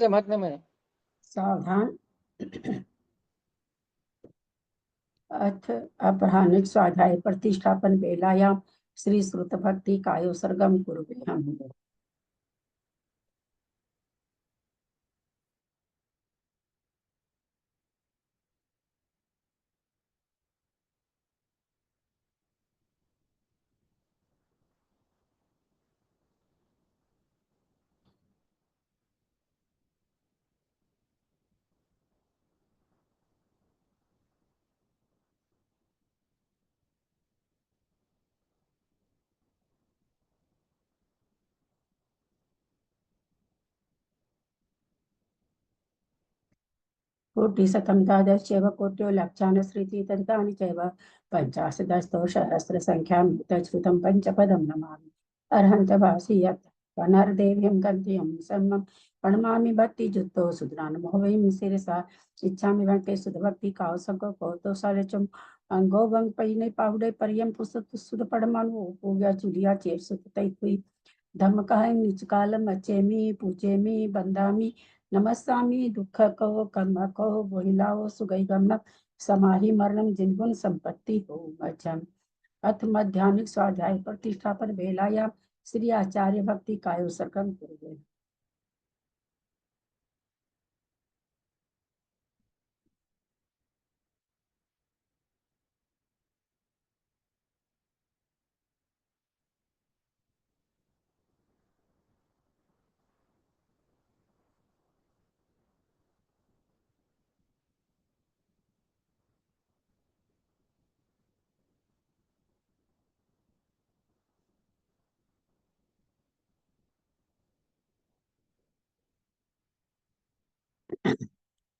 महात्म्य में सावधान। अथ अपराह्निक स्वाध्याय प्रतिष्ठापन वेलायां श्री श्रुत भक्ति कायोसर्गम कुरुभ्यां। कोटिशतं द्वादशैव कोट्यो लक्षान् श्रीति तद्गानि चैव पञ्चाशदस्तौ सहस्रसङ्ख्यां तच्छ्रुतं पञ्चपदं नमामि। अर्हन्त भासि यत् पुनर्देव्यं गन्त्यं सम्मं प्रणमामि भक्तियुक्तो सुधरानमो वयं शिरसा इच्छामि भक्ते सुधभक्ति कावसको कौतोसालचम अंगो वंग पैने पाहुडे परियम पुसत सुध पड़मानु पूजा चुलिया चेर सुत तैतुई धम्मकाय निचकालम अचेमी पूजेमी बंदामी नमस्सामि दुख को कर्म को बोहिलाओ सुगई गमन समाहि मरणम जिनगुण संपत्ति हो मध्यम। अथ मध्याह्निक स्वाध्याय प्रतिष्ठापन वेलायाम श्री आचार्य भक्ति कायो सर्गम कुरुवे।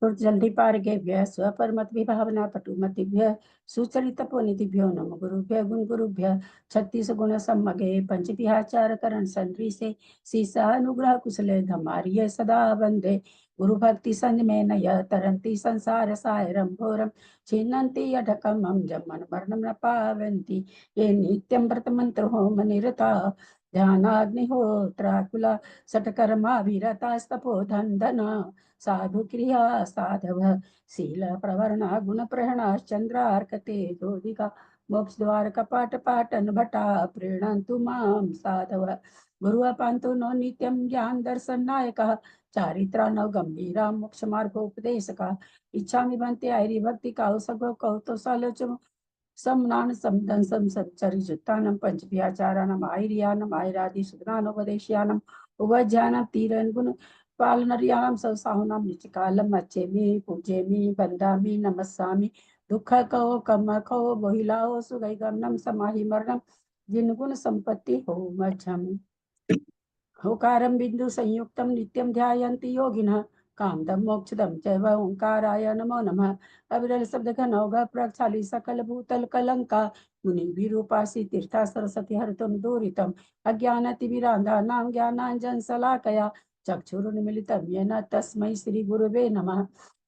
जल्दी पारगेभ्यः स्वपरमत विभावना पटुमतिभ्यः सुचरितपोनितिभ्यो नमो गुरुभ्यः गुण गुरुभ्यः 36 गुण सम्मगे पंचविहाचार करण संरी से सीसा अनुग्रह कुशले धमारिय सदा वंदे गुरु भक्ति संग में नय तरंती संसार सायरम घोरम छिन्नन्ति अढकमं जमन मरणं न पावन्ति ये नित्यं व्रत मंत्र होम निरता ध्यानाग्निहोत्राकुला सटकर्मा विरतास्तपो धन साधु क्रिया साधव शील प्रवरणा गुण प्रहणा चंद्रार्कते जोदिका मोक्ष द्वार कपाट पाटन भटा प्रीणन्तु मां साधव गुरु पांतो नो नित्यं ज्ञान दर्शन नायक चारित्रा नव गंभीरा मोक्ष मार्गोपदेशका इच्छामि भन्ते आयरी भक्ति काउ सगो कौतोसालोचम समनान समदन सम सच्चरि जुत्तानम पंचव्याचारानम आयरियानम आयरादि सुदनानोपदेश्यानम उभज्यानम तीरन गुण पालनर्याम सवसाहुनाम निचकालम अच्छेमि पूजेमि बंदामि नमस्सामि दुख कहो कम कहो बोहिलाओ सुगई गमनम समाहि मरणम जिनगुण संपत्ति हो मध्यम होकारं बिंदु संयुक्तं नित्यं ध्यायन्ति योगिनः कामदं मोक्षदं चैव ओंकाराय नमो नमः अविरल शब्द घनौघ प्रक्षाली सकल भूतल कलंका मुनि विरूपासी तीर्था सरस्वती हरतम दूरितम अज्ञानतिमिरान्धानां ज्ञानाञ्जन शलाकया चक्षुरुन्मिलितं येन तस्मै श्री गुरुवे नमः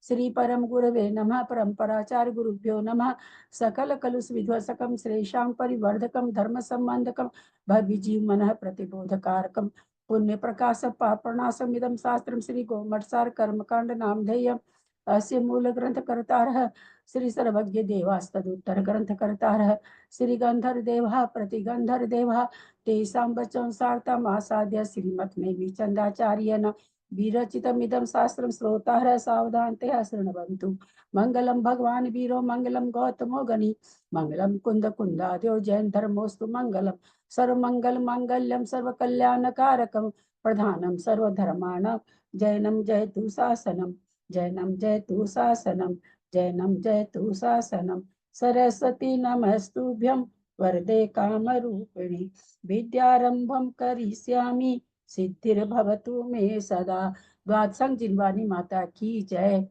श्री परम गुरवे नमः परंपराचार्य गुरुभ्यो नमः सकल कलुष विध्वसकम श्रेषां परिवर्धकम धर्म संबंधकम भव्य जीव मनः प्रतिबोधकारकम पुण्य प्रकाश पापनाशमिदं शास्त्रं श्री गोमठसार कर्मकांड नामधेयम् अस्य मूल ग्रंथ कर्तारः श्री सर्वज्ञ देवास्तदुत्तर ग्रंथ कर्तारः श्री गंधर देवा प्रतिगंधर देवा तेषां वचनसार्थम् आसाद्य श्रीमद्नेमि चंदाचार्येण विरचितमिदं शास्त्रं श्रोतारः सावधानतया शृण्वन्तु मंगलम भगवान वीरो मंगलम गौतमो गणि मंगलम कुंद कुंदाद्यो जैन धर्मोस्तु मंगलम सर्वमंगल मांगल्यम सर्वकल्याणकारकम प्रधानम सर्वधर्माणां जैनम जयतु शासनम जैनम जयतु शासनम जैनम जयतु शासनम सरस्वती नमस्तुभ्यं वरदे कामरूपिणी विद्यारंभं करिष्यामि सिद्धिर्भवतु मे सदा। द्वादशं जिनवानी माता की जय।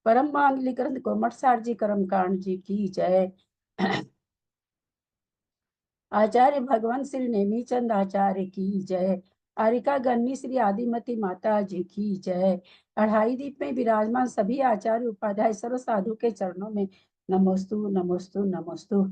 परम मांगलिक ग्रंथ गोमठसार जी कर्मकांड जी की जय। आचार्य भगवान श्री नेमीचंद आचार्य की जय। आरिका गन्नी श्री आदिमती माता जी की जय। अढ़ाई दीप में विराजमान सभी आचार्य उपाध्याय सर्व साधु के चरणों में नमोस्तु नमोस्तु नमोस्तु।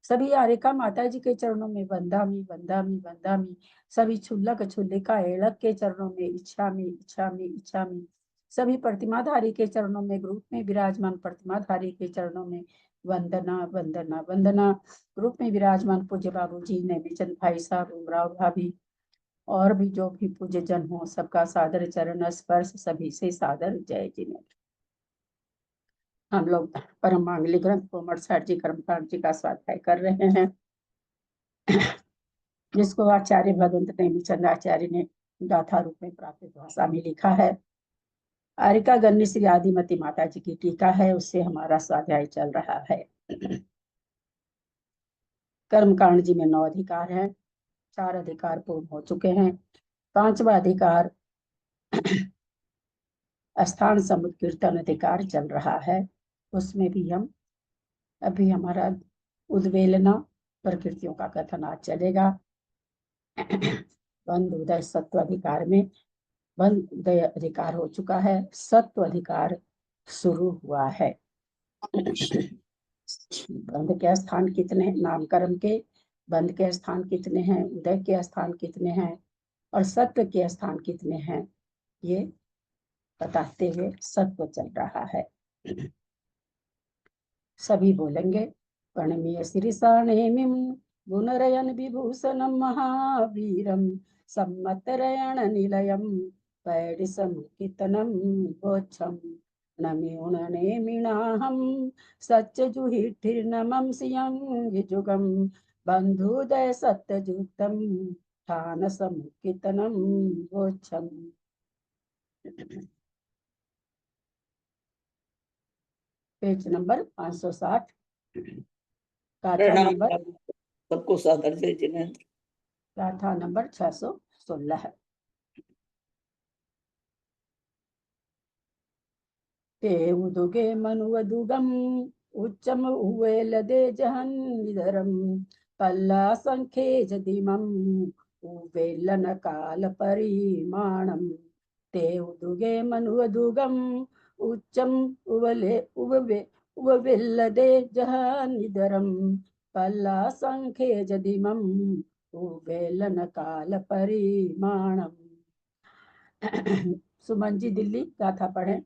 सभी आरिका माता जी के चरणों में वंदामी वंदामी वंदामी। सभी छुल्लक छुल्लिका एड़क के चरणों में इच्छामी इच्छामी इच्छामी। सभी प्रतिमाधारी के चरणों में, ग्रुप में विराजमान प्रतिमाधारी के चरणों में वंदना वंदना वंदना। ग्रुप में विराजमान पूज्य बाबू जी, नेमीचंद भाई साहब, उमराव भाभी और भी जो भी पूज्य जन हो, सबका सादर चरण स्पर्श, सभी से सादर जय जिनेन्द्र। हम लोग परम मांगली ग्रंथ कोमट साठ जी कर्मकांड जी का स्वाध्याय कर रहे हैं, जिसको आचार्य भगवंत नेमीचंद आचार्य ने गाथा रूप में प्राकृत भाषा में लिखा है। आरिका गन्नी श्री आदिमती माता जी की टीका है, उससे हमारा स्वाध्याय चल रहा है। कर्मकांड जी में 9 अधिकार हैं, 4 अधिकार पूर्ण हो चुके हैं। 5वां अधिकार स्थान समुद्र कीर्तन अधिकार चल रहा है। उसमें भी हम अभी हमारा उद्वेलना प्रकृतियों का कथन आज चलेगा। बंध उदय सत्व अधिकार में बंध उदय अधिकार हो चुका है, सत्व अधिकार शुरू हुआ है। बंध के स्थान कितने हैं? नामकर्म के बंध के स्थान कितने हैं, उदय के स्थान कितने हैं और सत्व के स्थान कितने हैं, ये बताते हुए सत्व चल रहा है। सभी बोलेंगे। प्रणमीय श्रीसाणेमिं गुणरयन विभूषणं महावीरं सम्मतरयण निलयं पैडिसमुकितनं गोच्छं नमिउणनेमिणाहं सच्चजुहिठिर्नमं सियं विजुगं बन्धुदय सत्यजुक्तं ठानसमुकितनं गोच्छम्। पेज नंबर 560, गाथा प्रणाम नंबर सबको सादर जय जिनेन्द्र। गाथा नंबर 616 है। ते उदुगे मनुवदुगम उच्चम उवेलदे जहन्निधरम पल्ला संखे जदिमम उवेलन काल परिमाणम। ते उदुगे मनुवदुगम उच्चम उवले उववे उवेलदे जहन्निधरम पल्ला संखे जदिमम उवेलन काल परिमाणम। सुमन जी दिल्ली गाथा पढ़ें।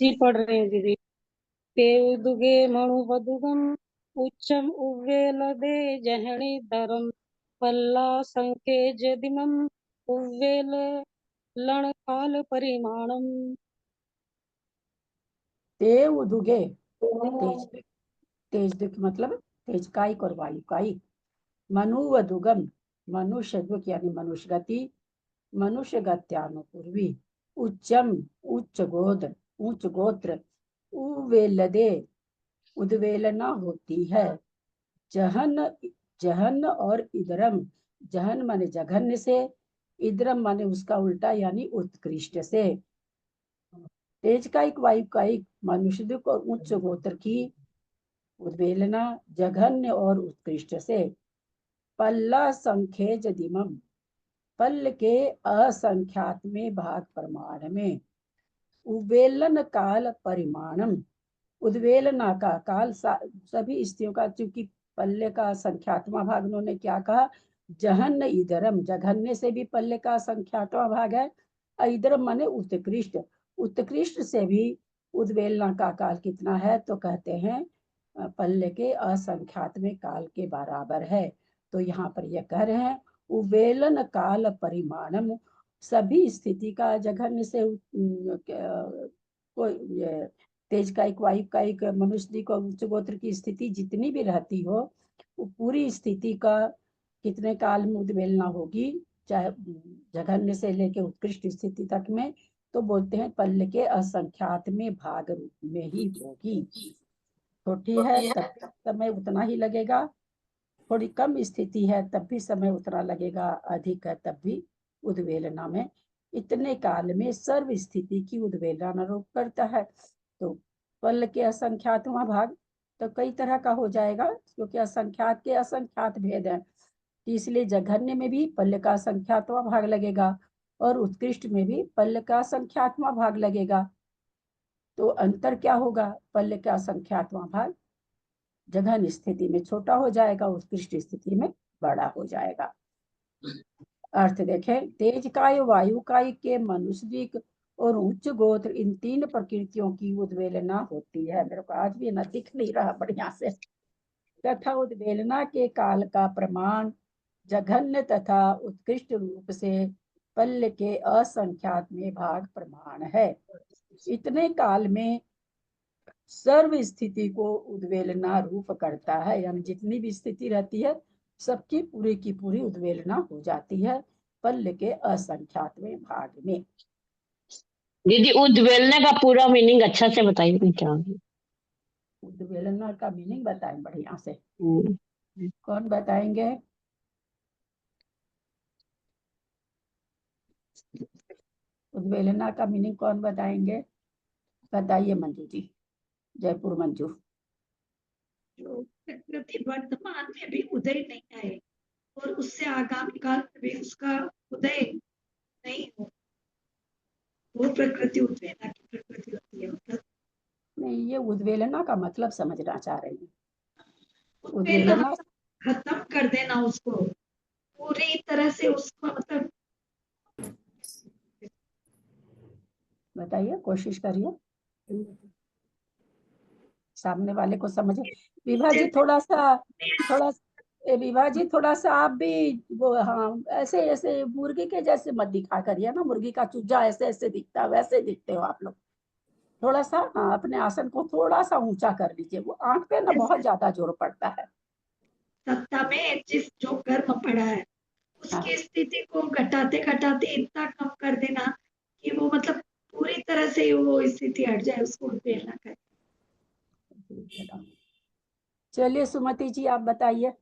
जी पढ़ रहे हैं दीदी। ते उदुगे मणुवदुगम उच्चम उव्वेलदे जहणी धरम पल्ला संके जदिमम उव्वेल लण काल परिमाणम। ते उदुगे तेज तेज दुख मतलब तेज कायिक और वायु कायिक। मनु व दुगम मनुष्य दुख यानी मनुष्य गति, मनुष्य गत्यानुपूर्वी। उच्चम उच्च गोद उच्च गोत्र। उवेलदे उद्वेलना होती है। जहन जहन और इदरम, जहन माने जघन्य से, इदरम माने उसका उल्टा यानी उत्कृष्ट से। तेज कायिक वायु कायिक मनुष्य दुख और उच्च गोत्र की उद्वेलना जघन्य और उत्कृष्ट से। पल्ला संख्ये जदिमम पल्ल के असंख्यात में भाग प्रमाण में। उवेलन काल परिमाणम उद्वेलना का काल सभी स्त्रियों का, चूंकि पल्ले का संख्यात्मा भाग उन्होंने क्या कहा, जहन्य इधरम जघन्य से भी पल्ले का संख्यात्मा भाग है। इधरम माने उत्कृष्ट, उत्कृष्ट से भी उद्वेलना का काल कितना है, तो कहते हैं पल्ले के असंख्यात में काल के बराबर है। तो यहाँ पर यह कह रहे हैं उवेलन काल परिमाणम, सभी स्थिति का जघन्य से कोई तेज कायिक वायु कायिक मनुष्य को उच्च गोत्र की स्थिति जितनी भी रहती हो, वो पूरी स्थिति का कितने काल में उद्वेलना होगी, चाहे जघन्य से लेके उत्कृष्ट स्थिति तक में, तो बोलते हैं पल्ल के असंख्यात में भाग रूप में ही होगी। छोटी है तब समय उतना ही लगेगा, थोड़ी कम स्थिति है तब भी समय उतना लगेगा, अधिक है तब भी उद्वेलना में इतने काल में सर्व स्थिति की उद्वेलना रूप करता है। तो पल्ल के असंख्यातवां भाग तो कई तरह का हो जाएगा, क्योंकि असंख्यात के असंख्यात भेद है, इसलिए जघन्य में भी पल्ल का असंख्यातवां भाग लगेगा और उत्कृष्ट में भी पल्ल का संख्यात्मक भाग लगेगा। तो अंतर क्या होगा? पल्ल का संख्यात्मक भाग जघन स्थिति में छोटा हो जाएगा, उत्कृष्ट स्थिति में बड़ा हो जाएगा। अर्थ देखें, तेज काय, वायु काय के मनुष्य और उच्च गोत्र, इन तीन प्रकृतियों की उद्वेलना होती है। मेरे को आज भी ना दिख नहीं रहा बढ़िया से। तथा उद्वेलना के काल का प्रमाण जघन्य तथा उत्कृष्ट रूप से पल्ल के असंख्यात में भाग प्रमाण है। इतने काल में सर्व स्थिति को उद्वेलना रूप करता है, यानी जितनी भी स्थिति रहती है सबकी पूरी की पूरी उद्वेलना हो जाती है पल्ल के असंख्यात में भाग में। दीदी उद्वेलने का पूरा मीनिंग अच्छा से बताइए, मैं चाहूंगी। उद्वेलना का मीनिंग बताएं बढ़िया से। हम्म। कौन बताएंगे? उद्वेलना का मीनिंग कौन बताएंगे? बताइए मंजू जी, जयपुर मंजू। जो प्रकृति वर्तमान में भी उदय नहीं आए और उससे आगामी काल में भी उसका उदय नहीं हो, वो प्रकृति उद्वेलना की प्रकृति होती है। मतलब नहीं, ये उद्वेलना का मतलब समझना चाह रही हूँ। उद्वेलना उद्वेलना खत्म कर देना, उसको पूरी तरह से, उसको मतलब बताइए, कोशिश करिए सामने वाले को समझे। विभा जी थोड़ा सा विभा जी थोड़ा सा आप भी वो, हाँ, ऐसे ऐसे मुर्गी के जैसे मत दिखा करिए ना। मुर्गी का चूजा ऐसे ऐसे दिखता है, वैसे दिखते हो आप लोग। थोड़ा सा, हाँ, अपने आसन को थोड़ा सा ऊंचा कर लीजिए। वो आंख पे ना बहुत ज्यादा जोर पड़ता है। सत्ता में जिस जो कर्म पड़ा है उसकी स्थिति को घटाते घटाते इतना कम कर देना कि वो मतलब पूरी तरह से वो स्थिति हट जाए, उसको उद्वेलना कर। चलिए सुमति जी आप बताइए।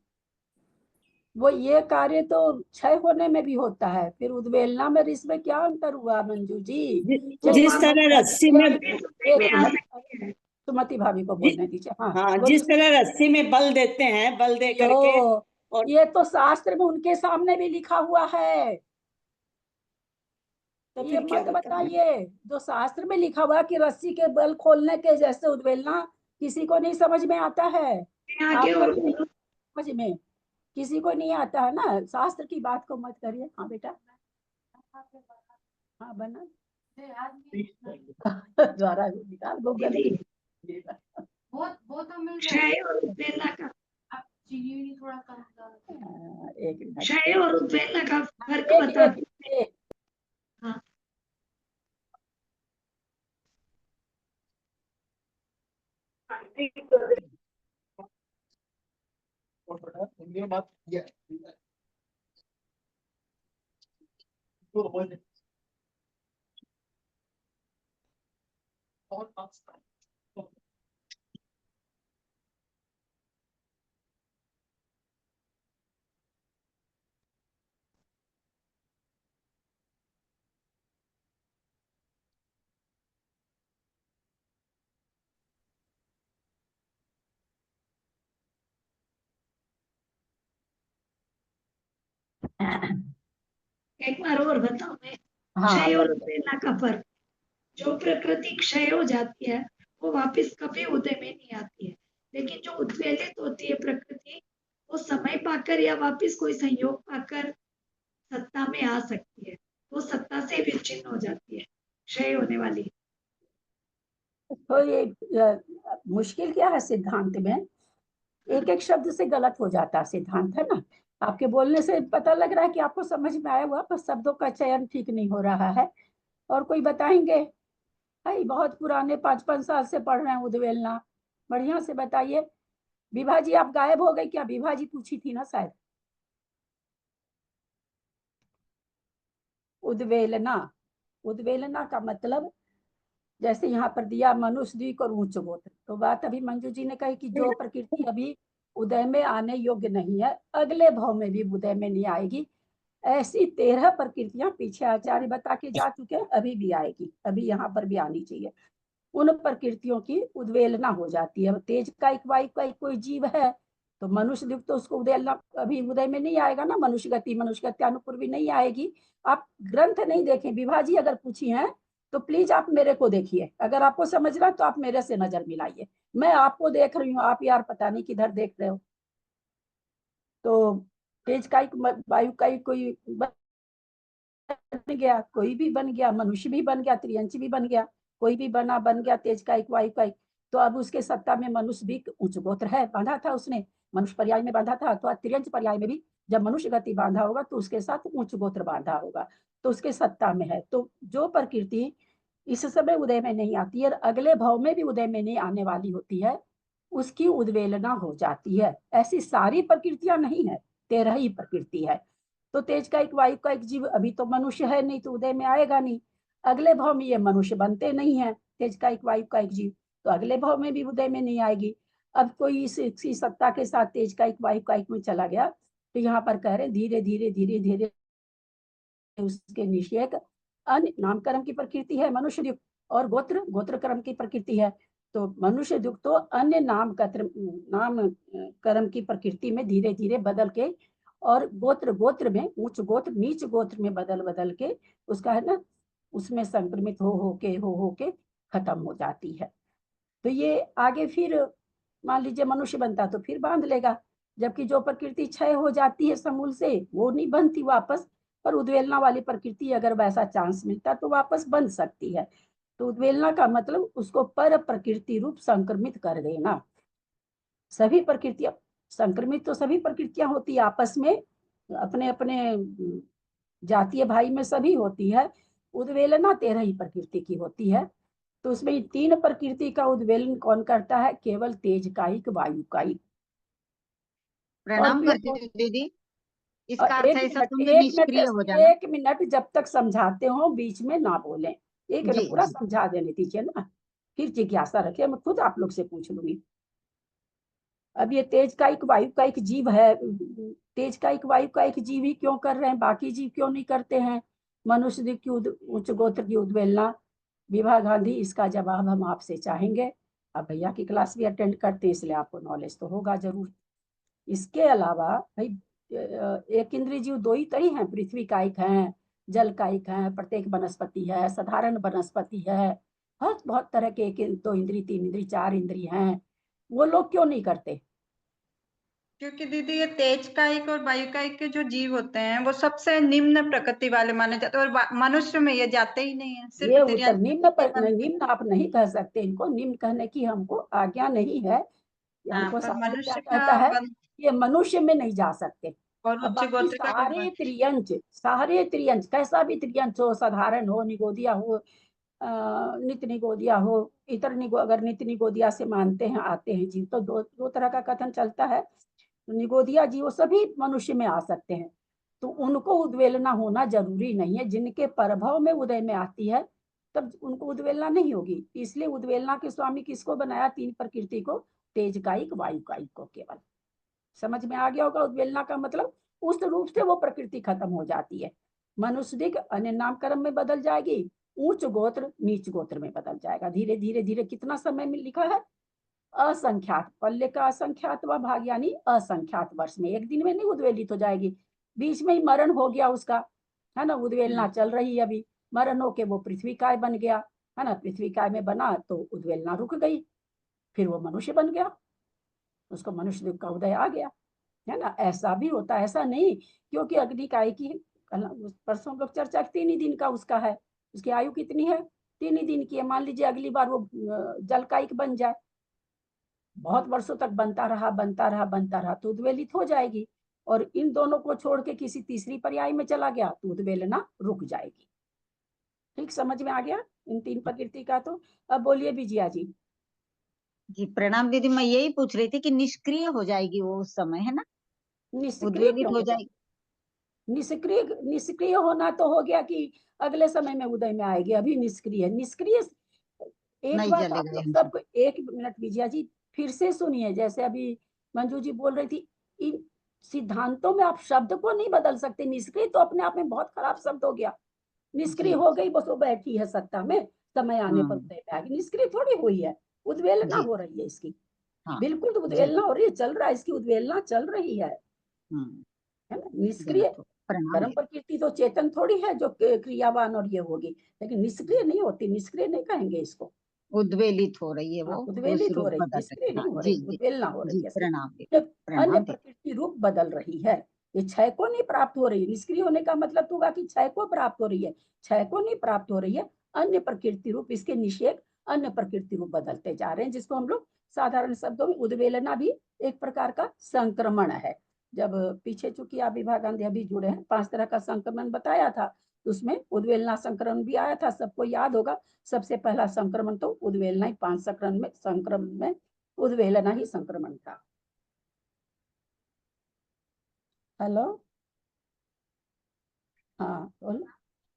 वो ये कार्य तो क्षय होने में भी होता है, फिर उद्वेलना में इसमें क्या अंतर हुआ मंजू जी? जिस तरह रस्सी में एक मिनट, सुमति भाभी को बोलने दीजिए। हाँ, हाँ, जिस तरह रस्सी में बल देते हैं, बल दे करके, और ये तो शास्त्र में उनके सामने भी लिखा हुआ है। तो ये फिर क्या मत बताइए। जो शास्त्र में लिखा हुआ कि रस्सी के बल खोलने के जैसे उद्वेलना, किसी को नहीं समझ में आता है। आगे आपको और नहीं समझ में, किसी को नहीं आता है ना। शास्त्र की बात को मत करिए। हाँ बेटा, हाँ बना द्वारा निकाल गूगल क्षय और उद्वेलना का एक मिनट, क्षय और उद्वेलना का फर्क एक बता एक दीजिए। एक हाँ, एक बार और बताओ मैं। हाँ क्षय और उद्वेलना का फर्क। जो प्रकृति क्षय हो जाती है वो वापस कभी उदय में नहीं आती है, लेकिन जो उद्वेलित होती है प्रकृति, वो समय पाकर या वापस कोई संयोग पाकर सत्ता में आ सकती है। वो सत्ता से विच्छिन्न हो जाती है, क्षय होने वाली। तो ये मुश्किल क्या है सिद्धांत में? एक एक शब्द से गलत हो जाता है सिद्धांत, है ना। आपके बोलने से पता लग रहा है कि आपको समझ में आया हुआ, पर शब्दों का चयन ठीक नहीं हो रहा है। और कोई बताएंगे? भाई बहुत पुराने 5-5 साल से पढ़ रहे हैं उद्वेलना, बढ़िया से बताइए। विभा जी आप गायब हो गई क्या? विभा जी पूछी थी ना शायद। उद्वेलना, उद्वेलना का मतलब जैसे यहाँ पर दिया मनुष्य द्वीप और उच्च गोत्र। तो बात अभी मंजू जी ने कही कि जो प्रकृति अभी उदय में आने योग्य नहीं है, अगले भाव में भी उदय में नहीं आएगी, ऐसी 13 प्रकृतियां पीछे आचार्य बता के जा चुके हैं, अभी भी आएगी, अभी यहाँ पर भी आनी चाहिए। उन प्रकृतियों की उद्वेलना हो जाती है। तेज का एक वायु का कोई जीव है तो मनुष्य युग तो उसको उदय अभी उदय में नहीं आएगा ना, मनुष्य गति अनुपूर्वी नहीं आएगी। आप ग्रंथ नहीं देखें, विभाजी अगर पूछी है तो प्लीज आप मेरे को देखिए, अगर आपको समझ रहा तो आप मेरे से नजर मिलाइए। मैं आपको देख रही हूँ, आप यार पता नहीं किधर देख रहे हो। तो तेज कायिक वायु कायिक कोई बन गया, कोई भी बन गया, मनुष्य भी बन गया, त्रियंची भी बन गया, कोई भी बन गया तेज कायिक वायु कायिक। तो अब उसके सत्ता में मनुष्य भी उच्च गोत्र है, बांधा था उसने, मनुष्य पर्याय में बांधा था, तो त्रियंच पर्याय में भी जब मनुष्य गति बांधा होगा तो उसके साथ उच्च गोत्र बांधा होगा, तो उसके सत्ता में है। तो जो प्रकृति इस समय उदय में नहीं आती है, अगले भाव में भी उदय में नहीं आने वाली होती है, उसकी उद्वेलना हो जाती है। ऐसी सारी प्रकृतियां नहीं है, 13 ही प्रकृति है। तो तेज का एक वायु का एक जीव अभी तो मनुष्य है नहीं, तो उदय में आएगा नहीं। अगले भाव में ये मनुष्य बनते नहीं है, तेज का एक वायु का एक जीव, तो अगले भाव में भी उदय में नहीं आएगी। अब कोई इसी सत्ता के साथ तेज का एक वायु का एक में चला गया, तो यहाँ पर कह रहे धीरे धीरे धीरे धीरे उसके निषेक अन्य नामकर्म की प्रकृति है मनुष्य युक्त, और गोत्र गोत्र कर्म की प्रकृति है। तो मनुष्य युक्त तो अन्य नाम कर्म की प्रकृति में धीरे धीरे बदल के, और गोत्र गोत्र में उच्च गोत्र नीच गोत्र में बदल बदल के उसका है ना, उसमें संक्रमित हो के खत्म हो जाती है। तो ये आगे फिर मान लीजिए मनुष्य बनता तो फिर बांध लेगा, जबकि जो प्रकृति क्षय हो जाती है समूल से वो नहीं बनती वापस, पर उद्वेलना वाली प्रकृति अगर वैसा चांस मिलता तो वापस बन सकती है। तो उद्वेलना का मतलब उसको पर प्रकृति रूप संक्रमित कर देना। सभी प्रकृतियां संक्रमित तो सभी प्रकृतियां होती है आपस में, अपने अपने जातीय भाई में सभी होती है। उद्वेलना 13 ही प्रकृति की होती है। तो उसमें 3 प्रकृति का उद्वेलन कौन करता है? केवल तेज कायिक वायु कायिक। प्रणाम करती हूँ दीदी। इसका अर्थ है ऐसा समझो निष्क्रिय हो जाना। 1 मिनट जब तक समझाते हो बीच में ना बोलें, एक मिनट पूरा समझा देने दीजिए ना, फिर जिज्ञासा रखे, मैं खुद आप लोग से पूछ लूंगी। अब ये तेज का एक वायु का एक जीव है, तेज का एक वायु का एक जीव ही क्यों कर रहे हैं, बाकी जीव क्यों नहीं करते हैं मनुष्य की उच्च गोत्र की उद्वेलना? विभा गांधी, इसका जवाब हम आपसे चाहेंगे। अब भैया की क्लास भी अटेंड करते हैं इसलिए आपको नॉलेज तो होगा जरूर। इसके अलावा भाई एक इंद्रिय जीव 2 ही तरी हैं, पृथ्वी कायिक हैं, जल कायिक हैं, प्रत्येक वनस्पति है, साधारण वनस्पति है, बहुत बहुत तरह के 2 इंद्रिय 3 इंद्रिय 4 इंद्रिय हैं। वो लोग क्यों नहीं करते? क्योंकि दीदी ये तेज कायिक और वायु कायिक के जो जीव होते हैं वो सबसे निम्न प्रकृति वाले माने जाते हैं, और मनुष्य में ये जाते ही नहीं है, ये सिर्फ उत्तर निम्न आप नहीं कह सकते, इनको निम्न कहने की हमको आज्ञा नहीं है। हमको पर शास्त्र क्या मनुष्य कहता है, का ये मनुष्य में नहीं जा सकते। और अब उच्च बाकी गोत्र का सारे त्रियंच कैसा भी त्रियंच हो, साधारण हो, निगोदिया हो, नित्य निगोदिया हो, अगर नित्य निगोदिया से मानते हैं आते हैं जीव, तो 2 तरह का कथन चलता है। निगोदिया जीव सभी मनुष्य में आ सकते हैं, तो उनको उद्वेलना होना जरूरी नहीं है। जिनके प्रभाव में उदय में आती है तब उनको उद्वेलना नहीं होगी। इसलिए उद्वेलना के स्वामी किसको बनाया? 3 प्रकृति को, तेज कायिक वायु कायिक को। केवल समझ में आ गया होगा उद्वेलना का मतलब, उस रूप से वो प्रकृति खत्म हो जाती है। मनुष्य अन्य नामकर्म में बदल जाएगी, उच्च गोत्र नीच गोत्र में बदल जाएगा। धीरे धीरे धीरे कितना समय में लिखा है? असंख्यात, पल्ले का असंख्यात व भाग यानी असंख्यात वर्ष में, एक दिन में नहीं उद्वेलित हो जाएगी। बीच में ही मरण हो गया उसका, है ना, उद्वेलना चल रही है अभी, मरण होके वो पृथ्वी काय बन गया, है ना, पृथ्वी काय में बना तो उद्वेलना रुक गई, फिर वो मनुष्य बन गया, उसको मनुष्य का उदय आ गया, है ना। ऐसा भी होता है, ऐसा नहीं क्योंकि अग्नि काय की परसों लोग चर्चा 3 ही दिन का उसका है, उसकी आयु कितनी है? 3 ही दिन की है। मान लीजिए अगली बार वो जलकायिक बन जाए, बहुत वर्षों तक बनता रहा तो उद्वेलित हो जाएगी, और इन दोनों को छोड़ के किसी तीसरी पर्याय में चला गया तो उद्वेलना रुक जाएगी। ठीक समझ में आ गया इन 3 प्रकृति का? तो अब बोलिए विजया जी। जी प्रणाम दीदी, मैं यही पूछ रही थी कि निष्क्रिय हो जाएगी वो उस समय, है ना, उद्वेलित हो जाएगी। निष्क्रिय होना तो हो गया कि अगले समय में उदय में आएगी, अभी निष्क्रिय एक बात आप लोग सबको 1 मिनट विजया जी फिर से सुनिए। जैसे अभी मंजू जी बोल रही थी, इन सिद्धांतों में आप शब्द को नहीं बदल सकते। निष्क्रिय तो अपने आप में बहुत खराब शब्द हो गया। निष्क्रिय हो गई, बस वो बैठी है सत्ता में, समय आने पर उदय में आएगी। निष्क्रिय थोड़ी हुई है, उद्वेलना हो रही है इसकी। हाँ बिल्कुल तो उद्वेलना हो रही है, चल रहा है, इसकी उद्वेलना चल रही है ना। निष्क्रिय बिल्कुल, प्रणाम कर्म दीदी। प्रकृति तो चेतन थोड़ी है जो क्रियावान और ये होगी, लेकिन निष्क्रिय नहीं होती, निष्क्रिय नहीं कहेंगे इसको। उद्वेलित हो रही है हाँ, वो, उस उद्वेलित हो रूप रही, बदल निष्क्रिय रही है। नहीं हाँ हो जी रही, जी उद्वेलना हो रही जी, है। प्रणाम दीदी, जब अन्य प्रणाम दीदी। प्रकृति रूप बदल रही है, ये क्षय को नहीं प्राप्त हो रही। निष्क्रिय होने का मतलब तो होगा कि क्षय को प्राप्त हो रही है, क्षय को नहीं प्राप्त हो रही है। अन्य प्रकृति रूप, इसके निषेध अन्य प्रकृति रूप बदलते जा रहे हैं, जिसको हम लोग साधारण शब्दों में उद्वेलना भी एक प्रकार का संक्रमण है। जब पीछे चूंकि आप विभा गांधी अभी जुड़े हैं, 5 तरह का संक्रमण बताया था, तो उसमें उद्वेलना संक्रमण भी आया था, सबको याद होगा। सबसे पहला संक्रमण तो उद्वेलना ही, 5 संक्रमण में उद्वेलना ही संक्रमण था। हेलो, हाँ बोलो।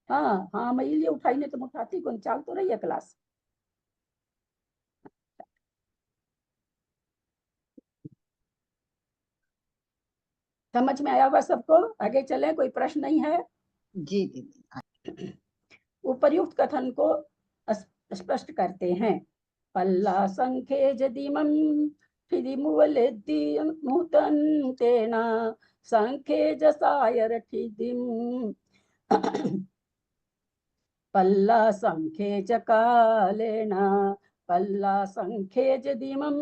हाँ हाँ, मैं इसलिए उठाई, नहीं तो मैं उठाती कौन, चाल तो रही है क्लास। समझ में आया होगा सबको, आगे चले, कोई प्रश्न नहीं है। जी दीदी। उपर्युक्त कथन को स्पष्ट करते हैं। पल्ला संखे जदिमं मुतन तेना संखे जसायर ठिदिम पल्ला संखे च कालेन पल्ला संखे जदिमं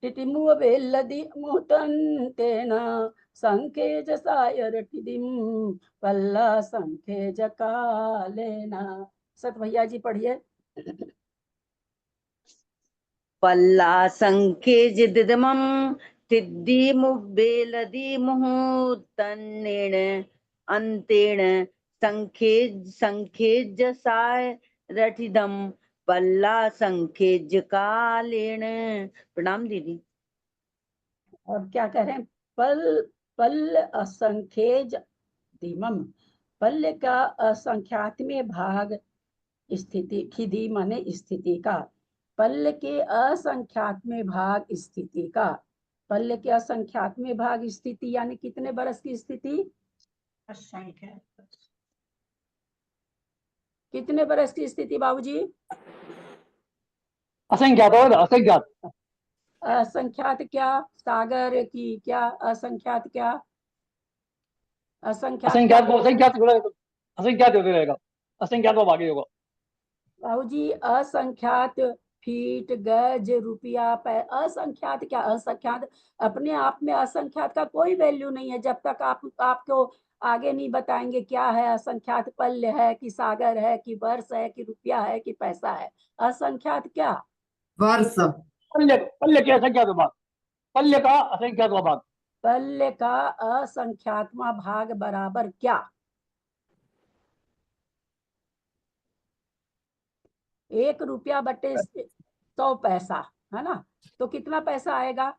टिटिमुवेल्लदि मुहतंतेन संखे जसायरठिदिम पल्ला संखे जकालेन। सत भैया जी पढ़िए। पल्ला संखे जिदिमं तिद्दी मुब्बेलदि मुहूर्तन्नेण अंतेण संखेजसाय रठिदम पल्ला संखेज कालेण। प्रणाम दीदी। और क्या कह रहे हैं? पल असंख्यज दिमम, पल्य का असंख्यात में भाग स्थिति, खिदी माने स्थिति का, पल्य के असंख्यात में भाग स्थिति का। पल्य के असंख्यात में भाग स्थिति यानी कितने बरस की स्थिति? कितने बरस की स्थिति बाबूजी? असंख्यात होगा, असंख्यात। असंख्यात क्या? सागर की क्या? असंख्यात क्या? असंख्यात क्या? असंख्यात को असंख्यात असंख्यात होते रहेगा, असंख्यात को आगे होगा। बाबूजी असंख्यात फीट, गज, रुपया, असंख्यात क्या? असंख्यात अपने आप में असंख्यात का कोई वैल्यू नहीं है जब तक आपको आगे नहीं बताएंगे क्या है असंख्यात। पल्य है कि सागर है कि वर्ष है कि रुपया है कि पैसा है? असंख्यात क्या? वर्ष। पल्य के असंख्यात भाग, पल्य का असंख्यात भाग। पल्य का असंख्यात्मा भाग बराबर क्या? 1 रुपया बटे 100 पैसा, है ना? तो कितना पैसा आएगा?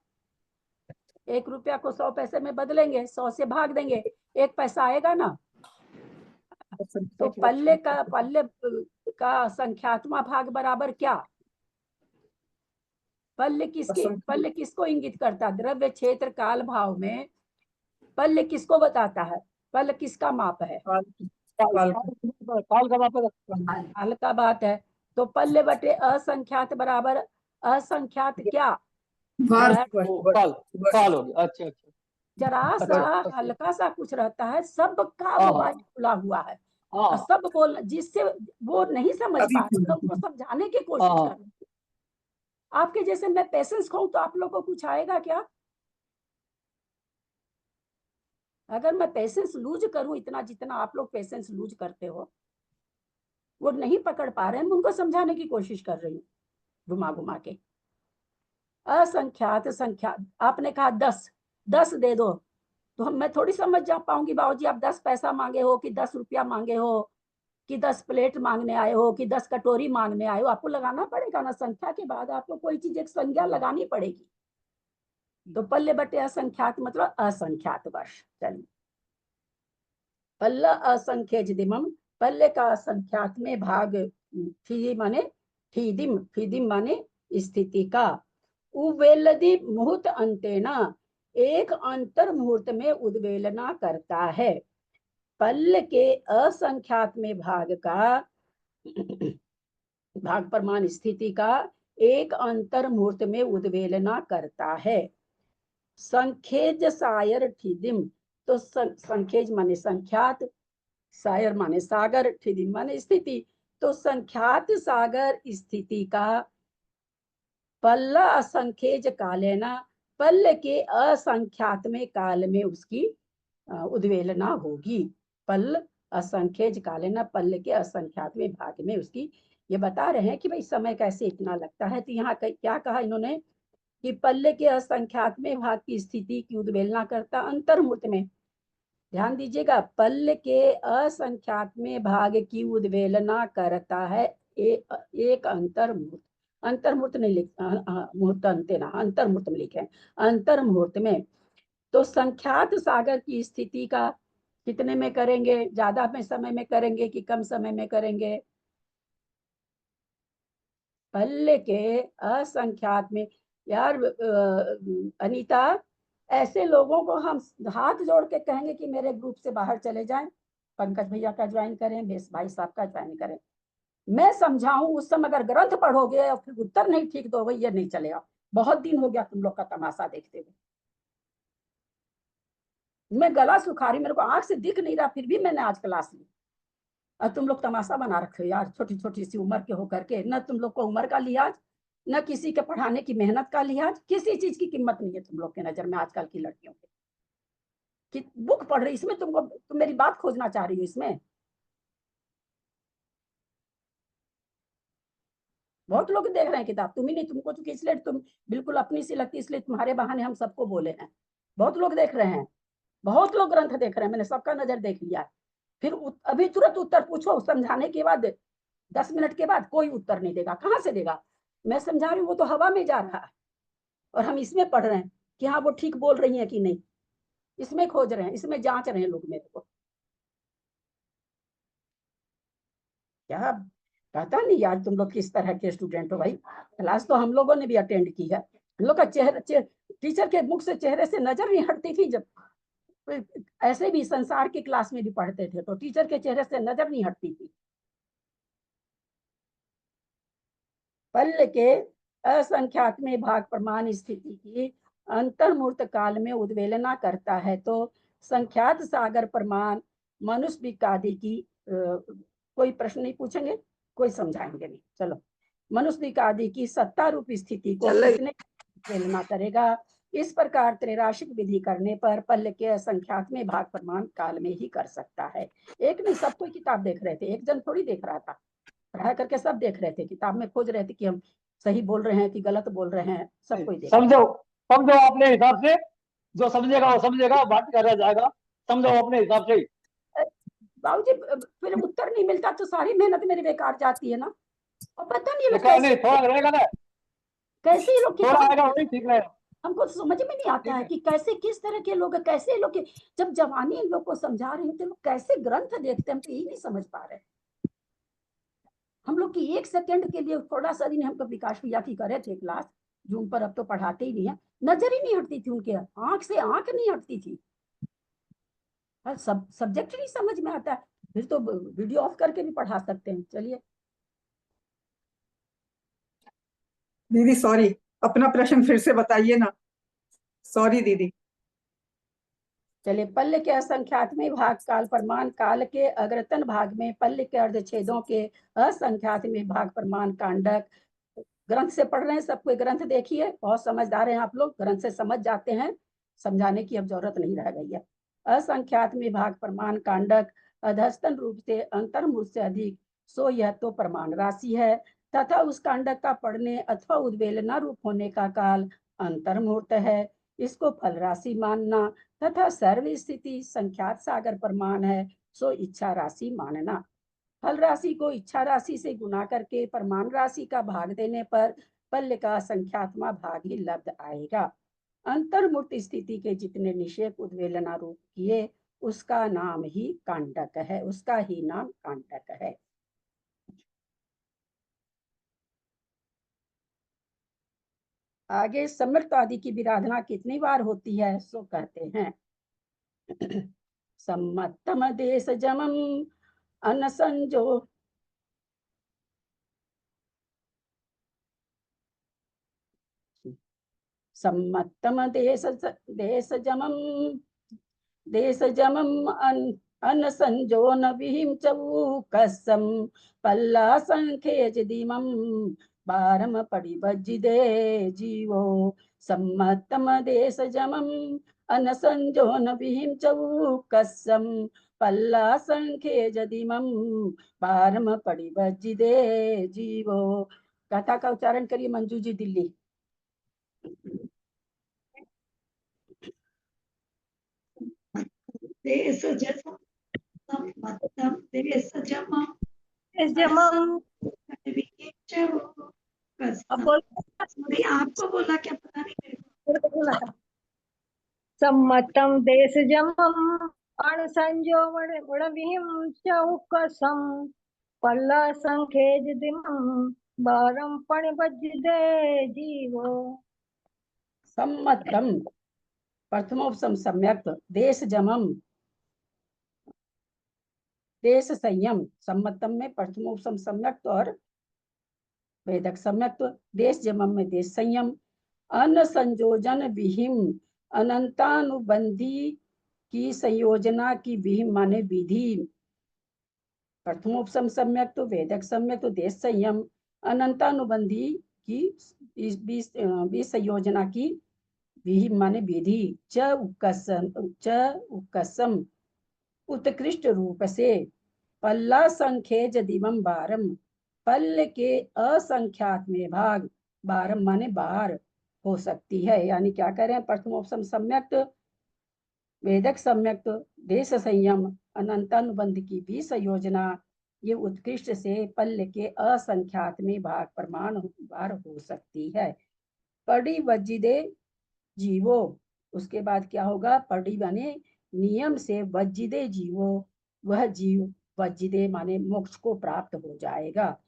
1 रुपया को 100 पैसे में बदलेंगे, 100 से भाग देंगे, 1 पैसा आएगा ना। तो पल्य का संख्यात्मक भाग बराबर क्या? पल्य किसको इंगित करता? द्रव्य क्षेत्र काल भाव में पल्य किसको बताता है? पल्य किसका माप है? काल का वापस काल का बात है। तो पल्य बटे असंख्यात बराबर असंख्यात क्या? वर्ष। काल, काल हो गया। अच्छा अच्छा, जरा सा हल्का सा कुछ रहता है, सबका मोबाइल खुला हुआ है और सब बोल, जिससे वो नहीं समझ पा रहे, तो उनको समझाने की कोशिश कर। आपके जैसे मैं पेशेंस खाऊं तो आप लोगों को कुछ आएगा क्या? अगर मैं पेशेंस लूज करूं इतना जितना आप लोग पेशेंस लूज करते हो, वो नहीं पकड़ पा रहे हैं, मैं उनको समझाने की कोशिश कर रही हूँ घुमा घुमा के। असंख्यात संख्या, आपने कहा 10 दे दो, तो मैं थोड़ी समझ जा पाऊंगी बाबूजी आप 10 पैसा मांगे हो कि 10 रुपया मांगे हो कि 10 प्लेट मांगने आए हो कि 10 कटोरी मांगने आए हो। आपको लगाना पड़ेगा ना, संख्या के बाद आपको कोई चीज एक संज्ञा लगानी पड़ेगी। तो पल्य बटे असंख्यात मतलब असंख्यात वर्ष। चलिए, पल्ल असंख्यज दिमम, पल्य का असंख्यात में भाग, थी माने थीदिम, थीदिम माने स्थिति का। उवेलदि मुहूर्त अंतेना, एक अंतर मुहूर्त में उद्वेलना करता है। पल्य के असंख्यात में भाग का भाग प्रमाण स्थिति का एक अंतर मुहूर्त में उद्वेलना करता है। संखेज सायर ठिदिम, तो संखेज माने संख्यात, सायर माने सागर, ठिदिम माने स्थिति। तो संख्यात सागर स्थिति का पल्ला असंख्यज कालेना, पल्ल के असंख्यात में काल में उसकी उद्वेलना होगी। पल्ल असंख्यज कालेना, पल्ल के असंख्यात में भाग में उसकी। ये बता रहे हैं कि भाई समय कैसे इतना लगता है। तो यहाँ क्या कहा इन्होंने कि पल्ले के असंख्यात में भाग की स्थिति की उद्वेलना करता अंतर्मुहूर्त में। ध्यान दीजिएगा, पल्ले के असंख्यात में भाग की उद्वेलना करता है एक अंतर्मुहूर्त। अंतर्मुहूर्त नहीं लिख, मुहूर्त अंतेना, अंतर्मुहूर्त में लिखे, अंतर्मुहूर्त में। तो संख्यात सागर की स्थिति का कितने में करेंगे, ज्यादा में समय में करेंगे कि कम समय में करेंगे? पल्ले के असंख्यात में। यार अनीता, ऐसे लोगों को हम हाथ जोड़ के कहेंगे कि मेरे ग्रुप से बाहर चले जाएं, पंकज भैया का ज्वाइन करें, बेस भाई साहब का ज्वाइन करें। मैं समझाऊं उस समय अगर ग्रंथ पढ़ोगे और फिर उत्तर नहीं ठीक दोगे, ये नहीं चलेगा। बहुत दिन हो गया तुम लोग का तमाशा देखते हुए। मैं गला सुखा रही, मेरे को आंख से दिख नहीं रहा, फिर भी मैंने आज क्लास ली। और तुम लोग तमाशा बना रखे हो यार, छोटी छोटी सी उम्र के होकर के। न तुम लोग को उम्र का लिहाज, न किसी के पढ़ाने की मेहनत का लिहाज, किसी चीज की कीमत नहीं है तुम लोग के नजर में आजकल की लड़कियों के। कि बुक पढ़ रही, इसमें तुम मेरी बात खोजना चाह रही हो इसमें? बहुत लोग देख रहे हैं किताब, तुम ही नहीं, तुमको चूंकि इसलिए तुम बिल्कुल अपनी सी लगती, इसलिए तुम्हारे बहाने हम सबको बोले हैं। बहुत लोग देख रहे हैं, बहुत लोग ग्रंथ देख रहे हैं, मैंने सबका नजर देख लिया है। फिर अभी तुरंत उत्तर पूछो, समझाने के बाद 10 मिनट के बाद कोई उत्तर नहीं देगा। कहाँ से देगा? मैं समझा रही हूँ, वो तो हवा में जा रहा है और हम इसमें पढ़ रहे हैं कि हाँ वो ठीक बोल रही है कि नहीं। इसमें खोज रहे हैं, इसमें जांच रहे हैं लोग मेरे को। क्या पता नहीं यार तुम लोग किस तरह के स्टूडेंट हो भाई। क्लास तो हम लोगों ने भी अटेंड की है। हम लोग का टीचर के मुख से, चेहरे से नजर नहीं हटती थी। जब ऐसे भी संसार की क्लास में भी पढ़ते थे तो टीचर के चेहरे से नजर नहीं हटती थी। पल्ल के असंख्यात में भाग प्रमाण स्थिति की अंतर्मूर्त काल में उद्वेलना करता है। तो संख्यात सागर प्रमाण मनुष्य आदि की कोई प्रश्न नहीं पूछेंगे, कोई समझाएंगे नहीं। चलो, मनुष्य आदि की सत्ता रूप स्थिति को कितने उद्वेलना करेगा? इस प्रकार त्रैराशिक विधि करने पर पल्ल के असंख्यात में भाग प्रमाण काल में ही कर सकता है। एक नहीं, सब कोई किताब देख रहे थे, एक जन थोड़ी देख रहा था। पढ़ाई करके सब देख रहे थे, किताब में खोज रहे थे कि हम सही बोल रहे हैं कि गलत बोल रहे हैं, सब कोई देख। समझो समझो अपने हिसाब से, जो समझेगा वो समझेगा, बाकी करा जाएगा। समझो अपने हिसाब से। बाबूजी फिर उत्तर नहीं मिलता तो सारी मेहनत मेरी बेकार जाती है ना। और पता नहीं लोग बेकार कैसे नहीं, थोड़ा रहेगा ना, कैसे ये लोग थोड़ा किताब, आएगा वही ठीक रहेगा। हमको समझ में नहीं आता है कि कैसे, किस तरह के लोग, कैसे लोग जब जवानी इन लोग को समझा रहे हैं तो लोग कैसे ग्रंथ देखते हैं, हम तो यही नहीं समझ पा रहे। हम लोग की एक सेकंड के लिए थोड़ा सा दिन हमको विकास भैया की करे थे क्लास जूम पर, अब तो पढ़ाते ही नहीं है, नजर ही नहीं हटती थी उनके, आंख से आंख नहीं हटती थी। सब सब्जेक्ट नहीं समझ में आता है, फिर तो वीडियो ऑफ करके भी पढ़ा सकते हैं। चलिए दीदी सॉरी, अपना प्रश्न फिर से बताइए ना। सॉरी दीदी। चलिए, पल्ल के असंख्यात में भाग काल प्रमाण काल के अग्रतन भाग में पल्ल के अर्धछेदों के असंख्यात में भाग प्रमाण कांडक। ग्रंथ से पढ़ रहे हैं, सब कोई ग्रंथ देखिए, बहुत समझदार हैं आप लोग, ग्रंथ से समझ जाते हैं, समझाने की अब जरूरत नहीं रह गई है। असंख्यात में भाग प्रमाण कांडक अधस्तन रूप से अंतर्मुख से अधिक, सो यह तो प्रमाण राशि है तथा उस कांडक का पढ़ने अथवा उद्वेलना रूप होने का काल अंतर्मुहूर्त है। इसको फल राशि मानना तथा सर्व स्थिति संख्यात सागर प्रमाण है, सो इच्छा राशि मानना। फल राशि को इच्छा राशि से गुना करके प्रमाण राशि का भाग देने पर पल्ल का संख्यात्मक भाग ही लब्ध आएगा। अंतर्मुक्त स्थिति के जितने निषेक उद्वेलना रूप किए उसका नाम ही कांडक है, उसका ही नाम कांडक है। आगे समर्थ आदि की विराधना कितनी बार होती है, सो कहते हैं सम्मतम देश जमम अनसंजो सम्मतम देशजमम् अनसंजोन विहिं चौकसं पल्ला संखेज दिमं बारम परिभज्जिदे जीवो सम्मतम देशजमम् अनसंजोन विहिं चौकसं पल्ला संखेज दिमं बारम परिभज्जिदे जीवो। गाथा का उच्चारण करिए मंजू जी दिल्ली। देशजमं सम्मतं देशजमं जमम विहिं चौकसं। बोल सॉरी, आपको बोला क्या पता नहीं मेरे को। बोला था सम्मतम देशजमम अणसंजोण विहिं चौकसं पल्ला संखेज दिमं बारम पणिभज्जिदे जीवो। सम्मतम प्रथमोपसम सम्यक देश जमम देश संयम। सम्मतम में प्रथमोपसम सम्यक और वेदक सम्यक। देश जमम में देश संयम। अन संयोजन विहिम अनंतानुबंधी की संयोजना की विहिम माने विधि। प्रथमोपसम सम्यक तो वेदक सम्यक तो देश संयम। अनंतानुबंधी की बीस संयोजना की विहिम माने विधि। च उक्कसम उत्कृष्ट रूप से। पल्ला संख्येज दिमम बारम पल्ल के असंख्यात में भाग। बारम माने बार हो सकती है। यानी क्या कह रहे हैं? प्रथमोपसम सम्यक वेदक सम्यक देश संयम अनंतानुबंध की 20 योजना ये उत्कृष्ट से पल्ल के असंख्यात में भाग प्रमाण बार हो सकती है। पड़ी वज्जिदे जीवो। उसके बाद क्या होगा? पड़ी बने नियम से वज्जिदे जीवो, वह जीव वज्जिदे माने मोक्ष को प्राप्त हो जाएगा।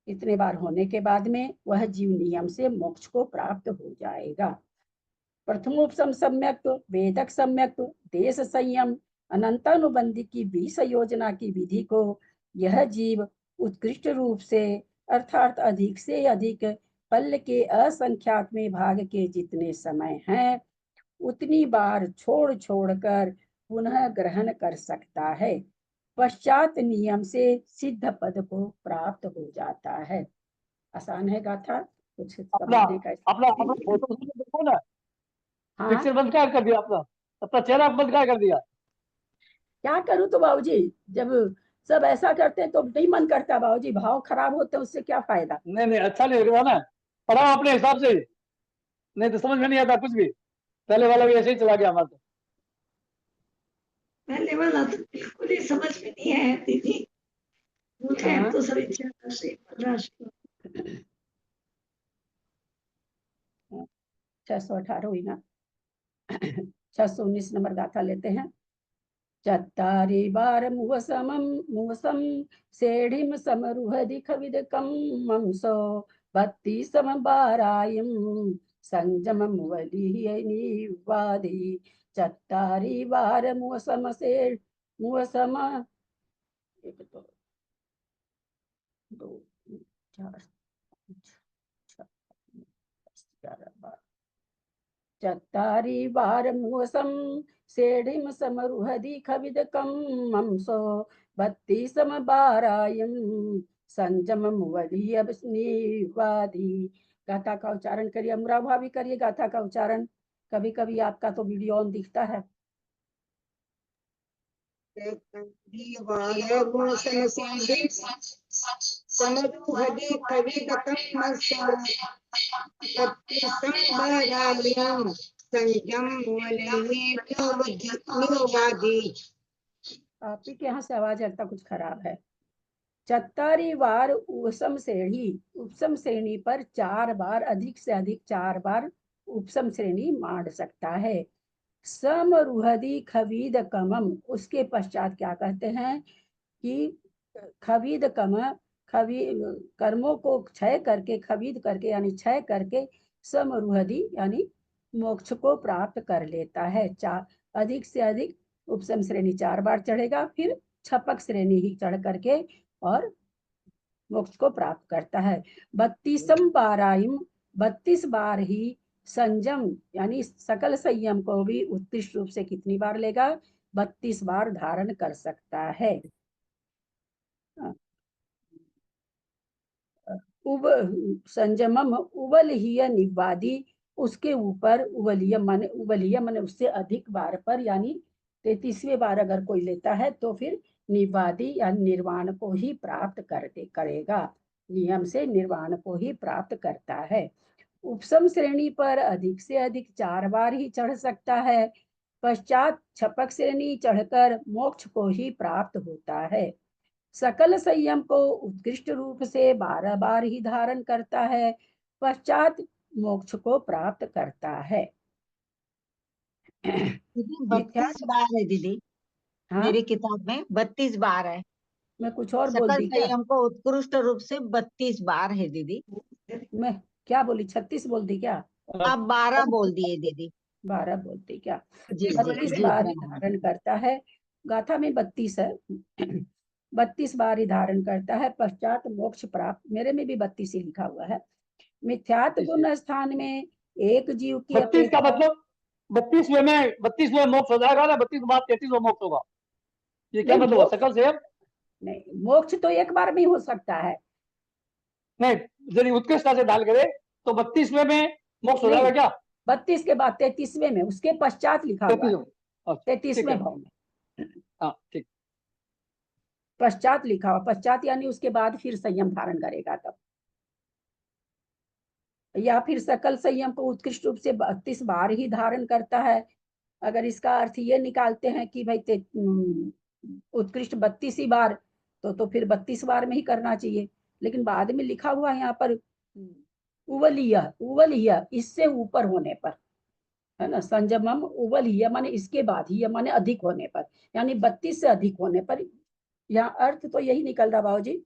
इतने बार होने के बाद में वह जीव नियम से मोक्ष को प्राप्त हो जाएगा। प्रथमोपसम सम्यक वेदक सम्यक देश संयम अनंतानुबंधी की 20 योजना की विधि को यह जीव उत्कृष्ट रूप से अर्थात अधिक से अधिक पल्ल के असंख्यात में भाग के जितने समय हैं उतनी बार छोड़ छोड़कर पुनः ग्रहण कर सकता है। पश्चात नियम से सिद्ध पद को प्राप्त हो जाता है। आसान है गाथा, कुछ समझने का अपना फोटो देखो ना। हाँ पिक्चर बंद कर दिया अपना, अपना चेहरा बंद कर दिया। क्या करूं तो बाबूजी, जब सब ऐसा करते हैं तो नहीं मन करता बाबूजी, भाव खराब होते हैं उससे क्या फायदा। नहीं अच्छा नहीं लग रहा ना, पढ़ाओ अपने हिसाब से, नहीं तो समझ में नहीं आता कुछ भी। पहले वाला भी ऐसे ही चला गया हमारा तो। पहले वाला तो बिल्कुल ही समझ में नहीं आया दीदी। मुझे हाँ। तो सभी राशि 618 हुई ना। 619 नंबर गाथा लेते हैं। चत्तारि बार मुवसम सेढ़िम समरुहदि खविदकम मंसो 32 बारायम संजम मुवलिवादी। चत्तारि बार मुवसम से मुवसम 1 2 3 4 चत्तारि बार मुवसम सेढ़िम समरुहदि खविदकम मंसो 32 बारायम संजम मुवलिवादी। गाथा का उच्चारण करिए। अमरा भाभी करिए गाथा का उच्चारण। कभी कभी आपका तो वीडियो ऑन दिखता है। आप ही के यहाँ से आवाज लगता कुछ खराब है। चत्तारी बार उपसम श्रेणी पर 4 बार अधिक से अधिक 4 बार उपसम श्रेणी मार सकता है। समरुहदी खवीद कमम, उसके पश्चात क्या कहते हैं कि खवीद कम कर्मों को क्षय करके, खवीद करके यानी क्षय करके, समरुहदी यानी मोक्ष को प्राप्त कर लेता है। अधिक से अधिक उपसम श्रेणी 4 बार चढ़ेगा, फिर छपक श्रेणी ही चढ़ करके और मोक्ष को प्राप्त करता है। 32 बाराइम 32 बार ही संयम यानी सकल संयम को भी उत्कृष्ट रूप से कितनी बार लेगा? 32 बार धारण कर सकता है। संयमम उबलहीय निवादी, उसके ऊपर उबलीय मन उससे अधिक बार पर, यानी 33वें बार अगर कोई लेता है तो फिर निवादी या निर्वाण को ही प्राप्त करेगा, नियम से निर्वाण को ही प्राप्त करता है। उपसम श्रेणी पर अधिक से अधिक 4 बार ही चढ़ सकता है। पश्चात छपक श्रेणी चढ़कर मोक्ष को ही प्राप्त होता है। सकल संयम को उत्कृष्ट रूप से 12 बार ही धारण करता है, पश्चात मोक्ष को प्राप्त करता है। दीदी 32 बार है दीदी। हाँ? मेरी किताब में 32 बार है। मैं कुछ और बोल सकल दी क्या? संयम को उत्कृष्ट रूप से 32 बार है दीदी। मैं क्या बोली? 36 बोल दी क्या? आप 12 बोल दिए दीदी। 12 बोलती क्या? जी 32 जी बार ही प्रणाम। धारण करता है। गाथा में 32 है। 32 बार ही धारण करता है, पश्चात मोक्ष प्राप्त। मेरे में भी 32 ही लिखा हुआ है। मिथ्यात्व गुण स्थान में एक जीव की 32 का मतलब 32वें में 32वें मोक्ष हो जाएगा ना, 32 के बाद 33वां मोक्ष होगा, ये क्या नहीं, मतलब हुआ? सकल संयम नहीं, मोक्ष तो एक बार में ही हो सकता है। नहीं, यदि उत्कृष्टता से ढाल करे तो 32वें में मोक्ष हो जाएगा क्या? 32 के बाद 33वें में, उसके पश्चात लिखा हुआ है 33वें भाव में। हाँ ठीक। पश्चात लिखा हुआ, पश्चात यानी उसके बाद फिर संयम धारण करेगा तब, या फिर सकल संयम को उत्कृष्ट रूप से 32 बार ही धारण करता है। अगर इसका अर्थ ये निकालते हैं कि भाई उत्कृष्ट 32 ही बार, तो फिर 32 बार में ही करना चाहिए। लेकिन बाद में लिखा हुआ है यहाँ पर उवलीय इससे ऊपर होने पर, है ना। संयमम उवलीय माने इसके बाद ही, माने अधिक होने पर, यानी 32 से अधिक होने पर। यहाँ अर्थ तो यही निकल रहा बाबू जी।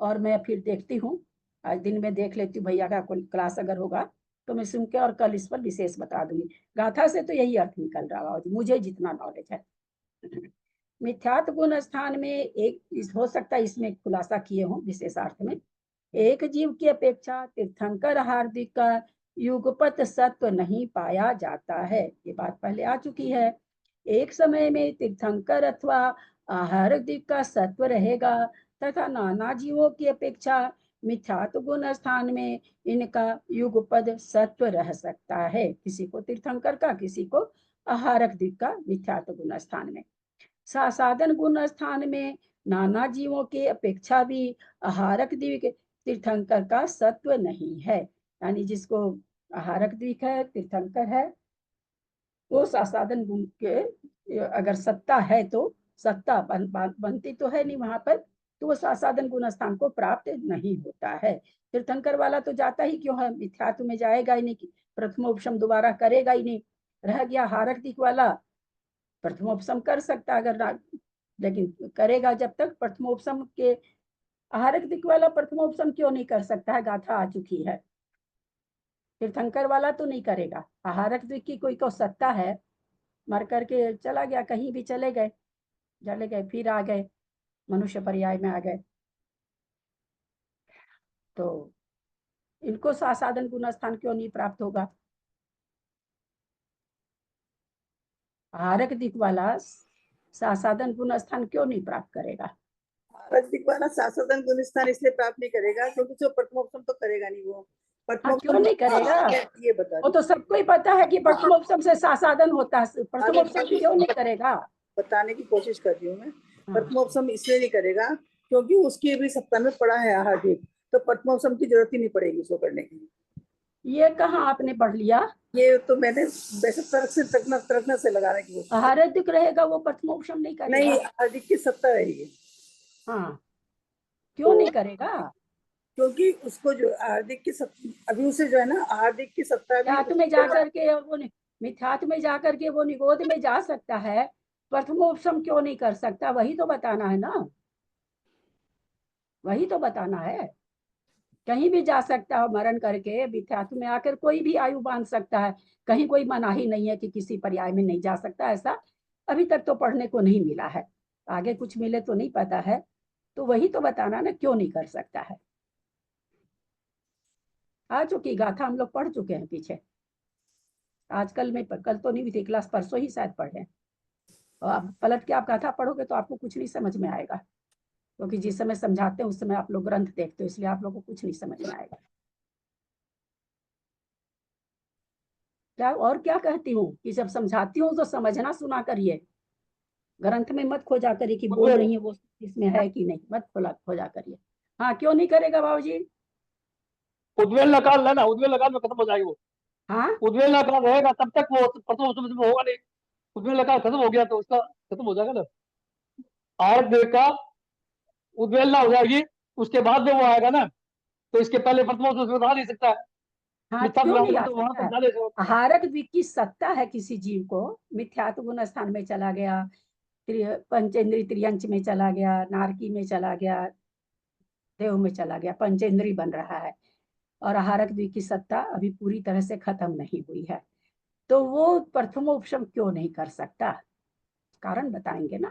और मैं फिर देखती हूँ, आज दिन में देख लेती हूँ भैया का कोई क्लास अगर होगा तो मैं सुन के और कल इस पर विशेष बता दूंगी। गाथा से तो यही अर्थ निकल रहा बाबू जी, मुझे जितना नॉलेज है। मिथ्यात गुण स्थान में एक हो सकता है इसमें खुलासा किए हों विशेषार्थ में। एक जीव की अपेक्षा तीर्थंकर हार्दिक का युगपत सत्व नहीं पाया जाता है, ये बात पहले आ चुकी है। एक समय में तीर्थंकर अथवा आहारदिक का सत्व रहेगा तथा नाना जीवों की अपेक्षा मिथ्यात्व गुण स्थान में इनका युगपद सत्व रह सकता है। किसी को तीर्थंकर का, किसी को आहारक दिक का मिथ्यात्व गुण स्थान में। साधन गुण स्थान में नाना जीवों के अपेक्षा भी आहारक दिक तीर्थंकर का सत्व नहीं है, यानी जिसको आहारक दिक है, तीर्थंकर है, वो साधन गुण के अगर सत्ता है तो सत्ता बनती तो है नहीं वहां पर, तो वो साधन गुण स्थान को प्राप्त नहीं होता है। तीर्थंकर वाला तो जाता ही क्यों है, मिथ्यात्व में जाएगा ही नहीं, प्रथमोपशम दोबारा करेगा ही नहीं। रह गया हारक दिक वाला, प्रथमोपशम कर सकता अगर, लेकिन करेगा जब तक प्रथमोपशम के। आहारक दिक वाला प्रथमोपशम क्यों नहीं कर सकता है, गाथा आ चुकी है। तीर्थंकर वाला तो नहीं करेगा। आहारक दिक की कोई को सत्ता है, मर करके चला गया, कहीं भी चले गए फिर आ गए, मनुष्य पर्याय में आ गए, तो इनको साधन गुण स्थान क्यों नहीं प्राप्त होगा। आहारक दिक वाला साधन गुण स्थान क्यों नहीं प्राप्त करेगा। आहारक वाला साधन गुण स्थान इसलिए प्राप्त नहीं करेगा क्योंकि जो प्रथमोपशम तो करेगा नहीं वो। हाँ, क्यों नहीं करेगा, ये बता वो तो सबको ही पता है कि प्रथमोपशम से साधन होता है, प्रथमोपशम क्यों नहीं करेगा। बताने की कोशिश कर रही हूँ मैं। प्रथमोपशम इसलिए नहीं करेगा क्योंकि उसकी भी सत्ता में पड़ा है आहारदिक, तो प्रथमोपशम की जरूरत ही नहीं पड़ेगी उसको करने की। ये कहाँ आपने पढ़ लिया? ये तो मैंने वैसे तर्क से लगाने की कोशिश। आहारदिक रहेगा वो प्रथमोपशम नहीं करेगा। नहीं, आहारदिक की सत्ता रहेगी। हाँ, क्यों नहीं करेगा? क्योंकि उसको जो आहारदिक की अभी उसे जो है ना आहारदिक की सत्ता मिथ्यात्व में जाकर के वो मिथ्यात्व में जाकर के वो निगोद में जा सकता है, प्रथमोपशम क्यों नहीं कर सकता, वही तो बताना है ना, वही तो बताना है। कहीं भी जा सकता है मरण करके, मिथ्यात्व में आकर कोई भी आयु बांध सकता है, कहीं कोई मनाही नहीं है कि किसी पर्याय में नहीं जा सकता। ऐसा अभी तक तो पढ़ने को नहीं मिला है, आगे कुछ मिले तो नहीं पता है, तो वही तो बताना ना क्यों नहीं कर सकता है। आ चुकी गाथा हम लोग पढ़ चुके हैं पीछे। आजकल में कल तो नहीं हुई थी क्लास, परसों ही शायद पढ़े। और आप पलट के आप गाथा पढ़ोगे तो आपको कुछ नहीं समझ में आएगा, क्योंकि जिस समय समझाते हैं उस समय आप लोग ग्रंथ देखते हो, इसलिए आप लोगों को कुछ नहीं समझ में आएगा। क्या और क्या कहती हूँ कि जब समझाती हूँ तो समझना सुना करिए, ग्रंथ में मत खोजा करिए कि बोल रही है वो इसमें है कि नहीं, मत खोजा करिए। हाँ, क्यों नहीं करेगा बाबूजी? उद्वेल नकार लेना, उद्वेल नकार में खत्म हो जाएगी वो। हाँ, उद्वेल नकार रहेगा तब तक वो प्रथम समझ में होगा नहीं। उद्वेल नकार खत्म हो गया तो उसका खत्म हो जाएगा ना। आरक देव का उद्वेल ना हो जाएगी, उसके बाद में वो आएगा ना, तो इसके पहले प्रथम उसमें बता नहीं सकता है। हाँ, मिथ्या क्यों नहीं आ तो वहां सकता तक है? जाने से आहारक द्विक की सत्ता है किसी जीव को, मिथ्यात्व गुण स्थान में चला गया, पंचेंद्री त्रियंच में चला गया, नारकी में चला गया, देव में चला गया, पंचेंद्री बन रहा है, और आहारक द्विक की सत्ता अभी पूरी तरह से खत्म नहीं हुई है, तो वो प्रथमोपशम क्यों नहीं कर सकता? कारण बताएंगे ना।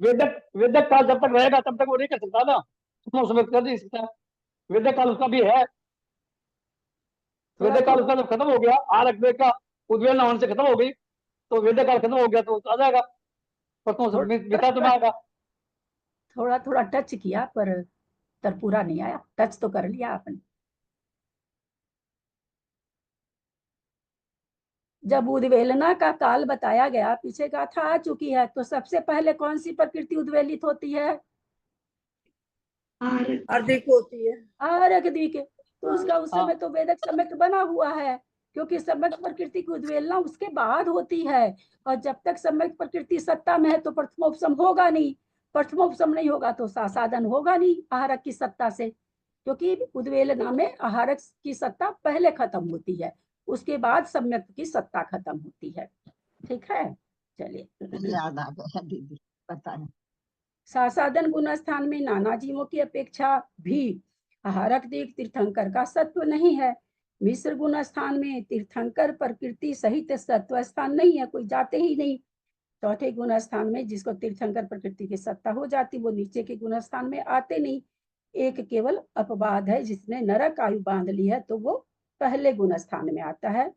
वेदक काल जब तक रहेगा तब तक वो नहीं कर सकता ना, प्रथम समय कर नहीं सकता। वेदक काल उसका भी है। वेदक काल उसका जब खत्म हो गया, आरक देव का उद्वेल होने से खत्म हो गई, तो वेदक काल खत्म हो गया तो आ जाएगा प्रथम समय, मिथ्या तो आएगा। थोड़ा थोड़ा टच किया पर तर पूरा नहीं आया, टच तो कर लिया आपने। जब उद्वेलना का काल बताया गया, पीछे गाथा आ चुकी है, तो सबसे पहले कौन सी प्रकृति उद्वेलित होती है? अर्धिक होती है। आरक द्विक। तो उसका उस समय तो वेदक सम्यक बना हुआ है, क्योंकि सम्यक प्रकृति की उद्वेलना उसके बाद होती है, और जब तक सम्यक प्रकृति सत्ता में है तो प्रथमोपशम होगा नहीं, प्रथमोपशम नहीं होगा तो साधन होगा नहीं आहारक की सत्ता से, क्योंकि उद्वेलना में आहारक की सत्ता पहले खत्म होती है, उसके बाद सम्यक की सत्ता खत्म होती है। ठीक है, चलिए। याद आ गया दीदी, बताएं। सासादन गुण स्थान में नाना जीवों की अपेक्षा भी आहारक दिक तीर्थंकर का सत्व नहीं है। मिश्र गुण स्थान में तीर्थंकर प्रकृति सहित सत्व स्थान नहीं है, कोई जाते ही नहीं। चौथे गुण स्थान में जिसको तीर्थंकर प्रकृति की सत्ता हो जाती, वो नीचे के गुण स्थान में आते नहीं। एक केवल अपवाद है, जिसने नरक आयु बांध ली है तो वो पहले गुण स्थान में आता है,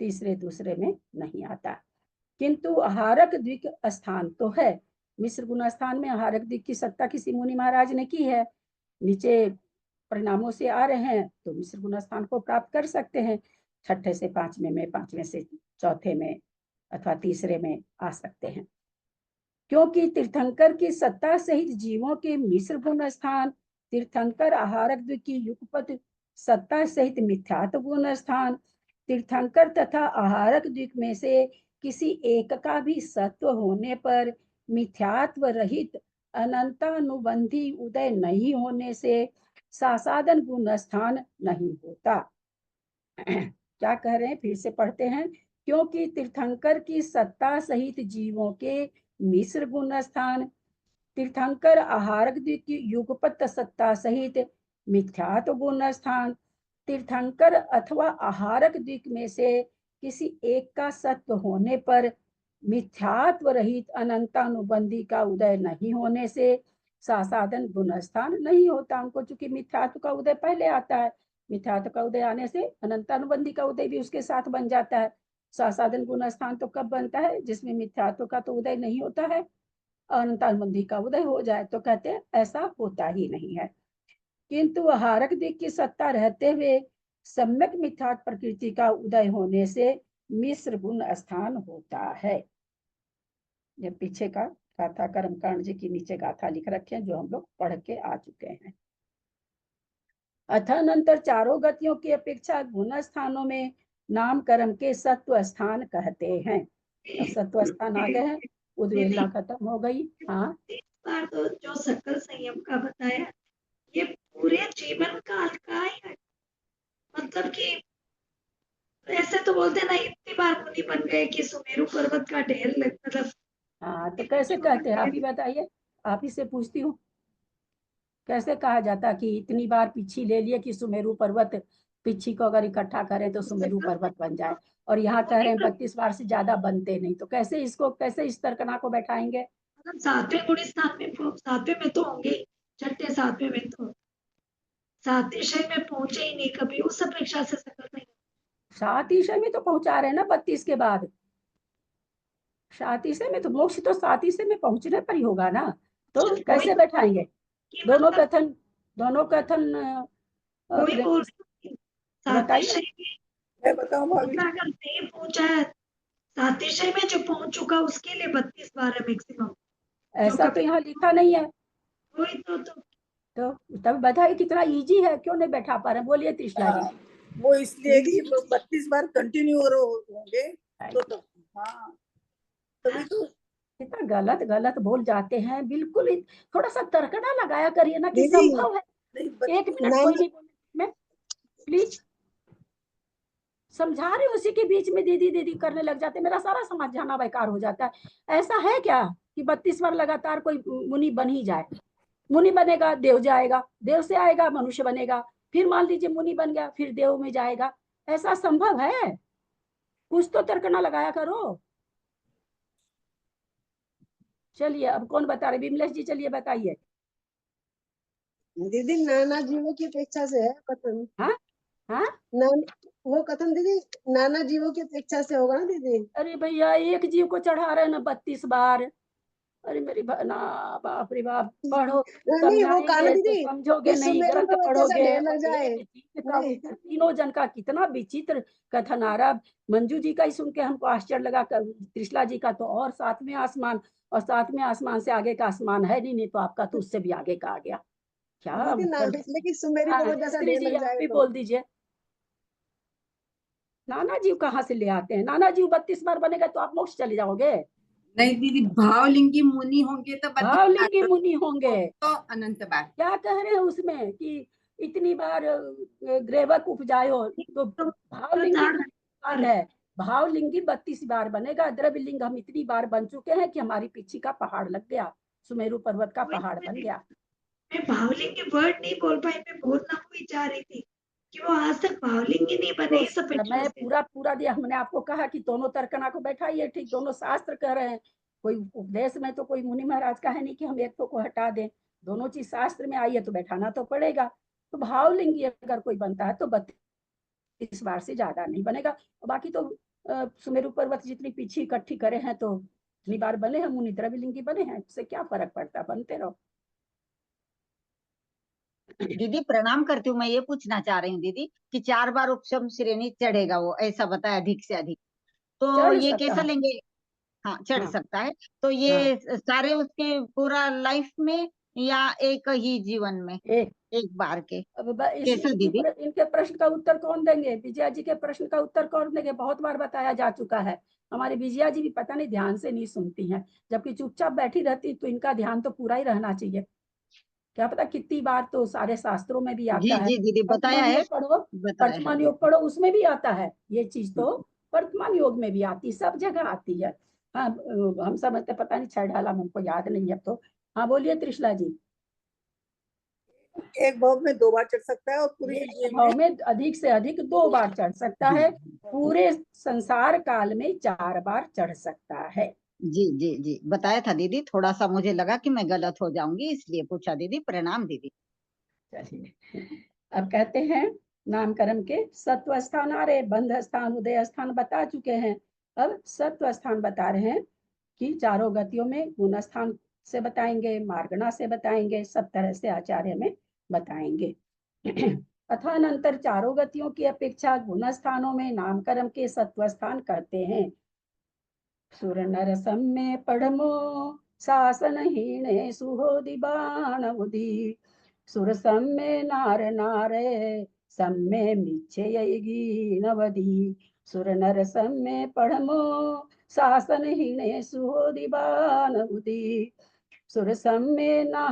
तीसरे दूसरे में नहीं आता। किंतु आहारक द्विक स्थान तो है। मिश्र गुण स्थान में आहारक द्विक की सत्ता किसी मुनि महाराज ने की है, नीचे परिणामों से आ रहे हैं तो मिश्र गुण स्थान को प्राप्त कर सकते हैं, छठे से पांचवें में, पांचवें से चौथे में अथवा तीसरे में आ सकते हैं। क्योंकि तीर्थंकर की सत्ता सहित जीवों के मिश्र गुण स्थान, तीर्थंकर आहारक द्विक की युगपत सत्ता सहित मिथ्यात्व गुण स्थान, तीर्थंकर तथा आहारक द्विक में से किसी एक का भी सत्व होने पर मिथ्यात्व रहित अनंतानुबंधी उदय नहीं होने से सासादन गुण स्थान नहीं होता। क्या कह रहे हैं, फिर से पढ़ते हैं। क्योंकि तीर्थंकर की सत्ता सहित जीवों के मिश्र गुण स्थान, तीर्थंकर आहारक द्विक की युगपत सत्ता सहित मिथ्यात्व गुण स्थान, तीर्थंकर अथवा आहारक द्विक में से किसी एक का सत्व होने पर मिथ्यात्व रहित अनंतानुबंधी का उदय नहीं होने से सासादन गुण स्थान नहीं होता। उनको चूंकि मिथ्यात्व का उदय पहले आता है, मिथ्यात्व का उदय आने से अनंतानुबंधी का उदय भी उसके साथ बन जाता है। सासादन गुण स्थान तो कब बनता है, जिसमें मिथ्यात्व का तो उदय नहीं होता है, अनंतानुबंधी का उदय हो जाए, तो कहते हैं ऐसा होता ही नहीं है। किंतु आहारक दिक की सत्ता रहते हुए सम्यक मिथ्यात्व प्रकृति का उदय होने से मिश्र गुण स्थान होता है। ये पीछे का गाथा कर्मकांड जी की नीचे गाथा लिख रखे हैं, जो हम लोग पढ़ के आ चुके हैं। अथानंतर चारों गतियों की अपेक्षा गुण स्थानों में नाम कर्म के सत्व स्थान कहते हैं। अब सत्व स्थान आ गए हैं, उद्वेलना खत्म हो गई। हाँ, इस बार तो जो सकल संयम का बताया, ये पूरे जीवन काल का है, मतलब कि ऐसे तो बोलते ना, इतनी बार मुनि बन गए कि सुमेरु पर्वत का ढेर मतलब। हाँ, तो कैसे कहते हैं, आप ही बताइए, आप ही से पूछती हूँ, कैसे कहा जाता कि इतनी बार पीछी ले लिए कि सुमेरु पर्वत, पीछी को अगर इकट्ठा करें तो सुमेरु पर्वत बन जाए, और यहाँ कह रहे हैं 32 बार से ज्यादा बनते नहीं, तो कैसे इसको, कैसे इस तर्कना को बैठाएंगे? मतलब सातवें गुण स्थान में, सातवें में तो होंगे, छठे सातवें में तो सातवें शय में पहुंचे ही नहीं कभी, उस अपेक्षा से सकल नहीं। सातिशय में तो पहुंचा रहे हैं ना 32 के बाद। सातिशय में तो मोक्ष तो सातिशय में पहुंचने पर ही होगा ना, तो कोई कैसे बैठाएंगे? कि दोनों मतलब कथन, दोनों कथन कोई बोल बताइए। सातिशय में मैं बताऊं भाभी? मतलब अगर नहीं पहुंचा है, सातिशय में जो पहुंच चुका उसके लिए 32 बार है मैक्सिमम। ऐसा तो यहाँ लिखा नहीं है। वही तो तब बताइए कितना इजी है, क्यों नहीं बैठा पा रहे? बोलिए त्रिशला जी। वो इसलिए कि 32 बार कंटिन्यू होंगे तो हाँ, तभी तो। कितना गलत गलत बोल जाते हैं बिल्कुल ही। थोड़ा सा तर्कना लगाया करिए ना कि दीदी, संभव है। नहीं, 1 मिनट कोई नहीं बोले में, प्लीज। समझा रहे उसी के बीच में दीदी दीदी करने लग जाते, मेरा सारा समझाना बेकार हो जाता है। ऐसा है क्या कि 32 बार लगातार कोई मुनि बन ही जाए? मुनि बनेगा देव जाएगा, देव से आएगा मनुष्य बनेगा, फिर मान लीजिए मुनि बन गया फिर देव में जाएगा, ऐसा संभव है? कुछ तो तर्कना लगाया करो। चलिए अब कौन बता रहे? विमलेश जी चलिए बताइए। दीदी नाना जीवों की अपेक्षा से है कथन। हाँ हाँ, वो कथन दीदी नाना जीवों की अपेक्षा से होगा ना दीदी? अरे भैया एक जीव को चढ़ा रहे हैं ना 32 बार। अरे मेरी ना, बाप रे बाप, पढ़ो नहीं वो कहा ना समझाएंगे तो दीदी समझोगे कि नहीं, सुमेरु ग्रंथ पर्वत जैसा पढ़ोगे ढेर और लग जाए। एक जीव का नहीं उत्तर तीनों जन का कितना विचित्र कथन आ रहा। मंजू जी का ही सुन के हमको आश्चर्य लगा, त्रिशला जी का तो और 7वें आसमान, और 7वें आसमान से आगे का आसमान है नहीं तो आपका तो उससे भी आगे का आ गया। क्या दीदी ना, इसलिए कि सुमेरु हाँ, पर्वत जैसा स्त्री ढेर जी लग आप जाए भी तो। बोल दीजिए। नाना जीव कहाँ से ले आते हैं? नाना जीव 32 बार बनेगा तो आप मोक्ष चले जाओगे? नहीं दीदी, भावलिंगी मुनि होंगे तो भावलिंगी मुनि होंगे तो अनंत बार। क्या कह रहे हैं उसमें कि इतनी बार ग्रेवक उपजायो, तो भावलिंगी बात है। भावलिंगी 32 बार बनेगा। द्रव्यलिंग हम इतनी बार बन चुके हैं कि हमारी पीछे का पहाड़ लग गया, सुमेरु पर्वत का पहाड़ बन गया। मैं भावलिंगी वर्ड नहीं बोल पाई, मैं बोलना हुई जा रही थी कि वो आज तक भावलिंगी नहीं बने इस तो अपेक्षा मैं से। पूरा दिया। हमने आपको कहा कि दोनों तर्कना को बैठाइए, ठीक, दोनों शास्त्र कह रहे हैं। कोई उपदेश में तो कोई मुनि महाराज का है नहीं कि हम एक को हटा दें। दोनों चीज शास्त्र में आई है तो बैठाना तो पड़ेगा। तो भावलिंगी अगर कोई बनता है तो 32 बार से ज्यादा नहीं बनेगा। बाकी तो सुमेरु पर्वत जितनी पीछे इकट्ठी करे हैं तो इतनी बार बने हैं, मुनि द्रव्यलिंगी बने हैं, इससे क्या फर्क पड़ता, बनते रहो। दीदी प्रणाम करती हूँ। मैं ये पूछना चाह रही हूँ दीदी कि 4 बार उपशम श्रेणी चढ़ेगा, वो ऐसा बताया अधिक से अधिक, तो चढ़ ये सकता कैसा है। लेंगे? हाँ चढ़ हाँ सकता है। तो हाँ, ये सारे उसके पूरा लाइफ में या एक ही जीवन में, एक एक बार के? अब कैसा दीदी? इनके प्रश्न का उत्तर कौन देंगे? विजया जी के प्रश्न का उत्तर कौन देंगे? बहुत बार बताया जा चुका है। हमारी विजया जी भी पता नहीं ध्यान से नहीं सुनती हैं, जबकि चुपचाप बैठी रहती, तो इनका ध्यान तो पूरा ही रहना चाहिए। क्या पता कितनी बार तो सारे शास्त्रों में भी जी आता है। जी दीदी बताया वर्तमान है, योग पढ़ो, बताया है वर्तमान योग दीदी। पढ़ो, उसमें भी आता है ये चीज, तो वर्तमान योग में भी आती, सब जगह आती है। हाँ हम समझते, पता नहीं छह ढाला में हमको याद नहीं है तो। हाँ बोलिए त्रिशला जी। एक भाव में 2 बार चढ़ सकता है और पूरी एक जिंदगी भाव में में अधिक से अधिक 2 बार चढ़ सकता है, पूरे संसार काल में 4 बार चढ़ सकता है। जी जी जी बताया था दीदी, थोड़ा सा मुझे लगा कि मैं गलत हो जाऊंगी इसलिए पूछा दीदी। प्रणाम दीदी। चलिए अब कहते हैं नामकरण के सत्व स्थान आ रहे, बंध स्थान उदय स्थान बता चुके हैं। अब सत्व स्थान बता रहे हैं कि चारों गतियों में गुण स्थान से बताएंगे, मार्गणा से बताएंगे, सब तरह से आचार्य में बताएंगे। अथानंतर चारों गतियों की अपेक्षा गुण स्थानों में नामकरण के सत्व स्थान करते हैं। सुर नर सम्मे पढ़मो शासनहीने सुहोदि बाण बुद्धि, सुर सम्मे नार नारे सम्मे मिच्छेयगी नवधि, सुर नर सम्मे पढ़मो शासनहीने सुहोदि बाण बुद्धि, सुर सम्मे ना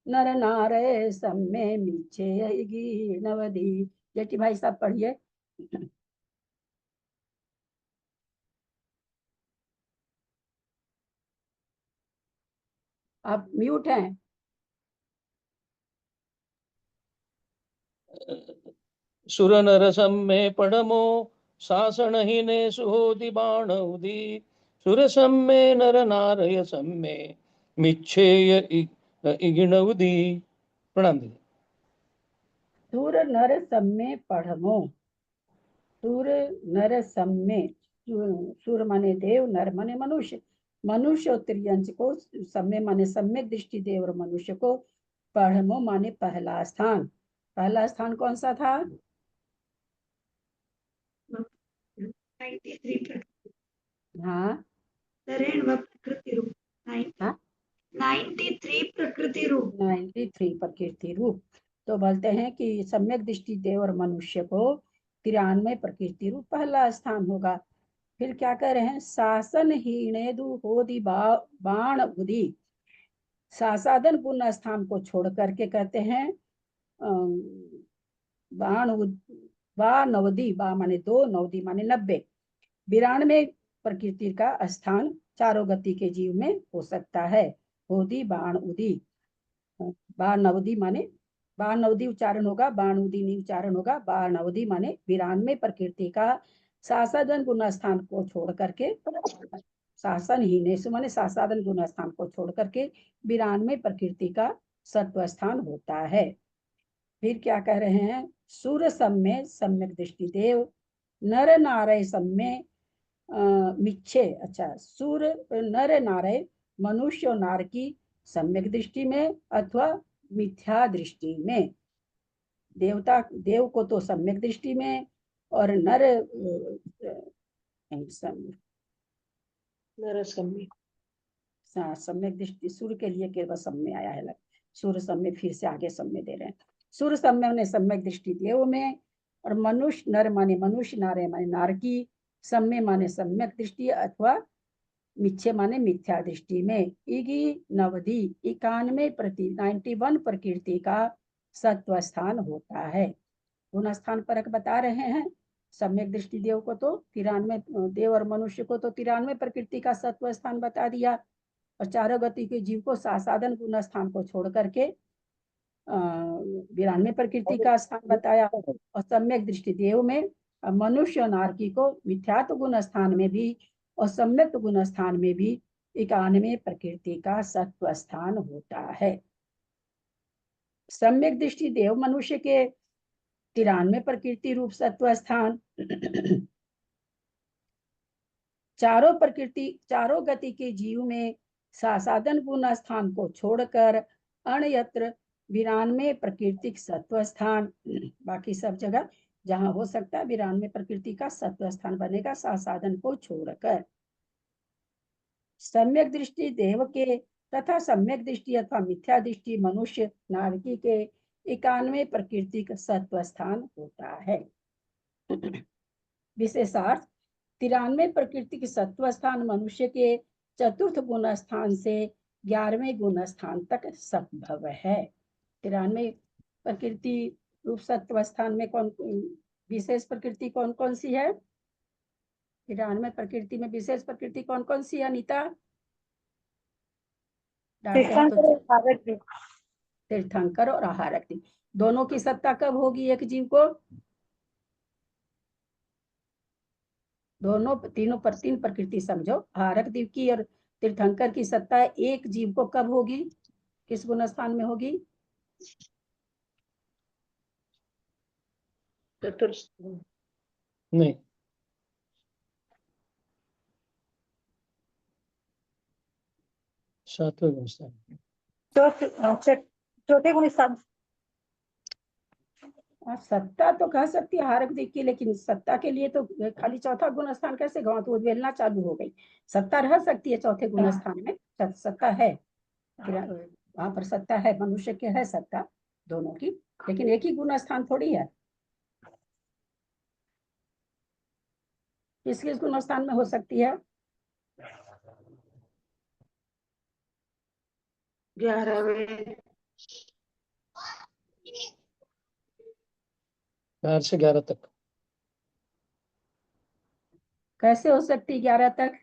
नर नारे सम्मे मिच्छेयगी नवधि। जेठी भाई साहब पढ़िए। आप म्यूट हैं। सुर नर सम्मे पढ़मो शासनहीने सुहोदि बाण उदी, सुर सम्मे नर नारय सम्मे मिच्छेय इगिणउदी। प्रणाम दीदी। सुर नर सम्मे पढ़मो, सुर नर सम्य, सुर माने देव, नर माने मनुष्य, मनुष्य और त्रियंश को सम्य माने सम्यक दृष्टि देव और मनुष्य को पढ़मो माने पहला स्थान। पहला स्थान कौन सा था? 93 हाँ शरण व प्रकृति रूप। हाँ 93 प्रकृति रूप। 93 प्रकृति रूप। तो बोलते हैं कि सम्यक दृष्टि देव और मनुष्य को 93 प्रकृति रूप पहला स्थान होगा। फिर क्या कह रहे हैं? शासन हीणेदु होदि बाण बुद्धि। सासादन गुण स्थान को छोड़ करके कहते हैं बा नवदी, बा माने 2, नवदी माने 90। 92 प्रकृति का स्थान चारों गति के जीव में हो सकता है। होदी बाण उदी, बा नवदी माने, बा नवदी उच्चारण होगा, बाण उदी नहीं उच्चारण होगा। बा नवदी माने 92 प्रकृति का सासादन गुण स्थान को छोड़ करके, शासन ही ने माने सासादन गुण स्थान को छोड़ करके 92 प्रकृति का सत्व स्थान होता है। फिर क्या कह रहे हैं? सूर्य सम्य सम्यक दृष्टि देव, नर नारय सम्य मिच्छे। अच्छा, सूर्य नर नारय मनुष्य और नार की सम्यक दृष्टि में अथवा मिथ्या दृष्टि में। देवता देव को तो सम्यक दृष्टि में और नर सम्यक दृष्टि, सूर्य के लिए केवल सम्य आया है। सूर्य सम्य फिर से आगे सम्य दे रहे हैं। सूर्य सम्य ने सम्यक दृष्टि देव में, और मनुष्य नर माने मनुष्य, नारे माने नार की, सम्य माने सम्यक दृष्टि अथवा मिथ्या माने मिथ्या दृष्टि में। इगी नवधि 91 प्रकृति का सत्व स्थान होता है। गुण स्थान परक बता रहे हैं। सम्यक दृष्टि देव को तो 93, देव और मनुष्य को तो 93 प्रकृति का सत्व स्थान बता दिया, और चारों गति के जीव को सासादन गुण स्थान को छोड़ करके 92 प्रकृति का स्थान बताया। और सम्यक दृष्टि देव में, मनुष्य और नारकी को मिथ्यात्व गुण स्थान में भी और सम्यक गुण स्थान में भी 91 प्रकृति का सत्व स्थान होता है। सम्यक दृष्टि देव मनुष्य के 93 प्रकृति रूप सत्व स्थान, चारों गति के जीव में सासादन गुण स्थान को छोड़कर अन्यत्र 92 प्रकृतिक सत्व स्थान। बाकी सब जगह जहां हो सकता है 92 प्रकृति का सत्व स्थान बनेगा सासादन को छोड़कर। सम्यक दृष्टि देव के तथा सम्यक दृष्टि अथवा मिथ्या दृष्टि मनुष्य नारकी के 91 प्रकृति का सत्व स्थान होता है। विशेषार्थ 93 प्रकृति के सत्व स्थान मनुष्य के चतुर्थ गुण स्थान से 11वें गुण स्थान तक संभव है। 93 प्रकृति रूप सत्व स्थान में कौन विशेष प्रकृति कौन कौन सी है? 93 प्रकृति में विशेष प्रकृति कौन कौन सी है अनीता? तीर्थंकर और आहारक दिव, दोनों की सत्ता कब होगी एक जीव को? दोनों तीनों पर 3 प्रकृति समझो, आहारक दिव की और तीर्थंकर की सत्ता एक जीव को कब होगी? किस गुण स्थान में होगी? नहीं, सातवें गुण स्थान। चौथे गुण स्थान। सत्ता तो कह सकती है हारक दिख की, लेकिन सत्ता के लिए तो खाली चौथा गुण स्थान कैसे गाँव, तो उद्वेलना चालू हो गई। सत्ता रह सकती है चौथे गुण स्थान में, सत्ता है वहां पर, सत्ता है, मनुष्य के है सत्ता दोनों की, लेकिन एक ही गुण स्थान थोड़ी है। किस किस गुण स्थान में हो सकती है? 11वें 4 से 11 तक। कैसे हो सकती 11 तक?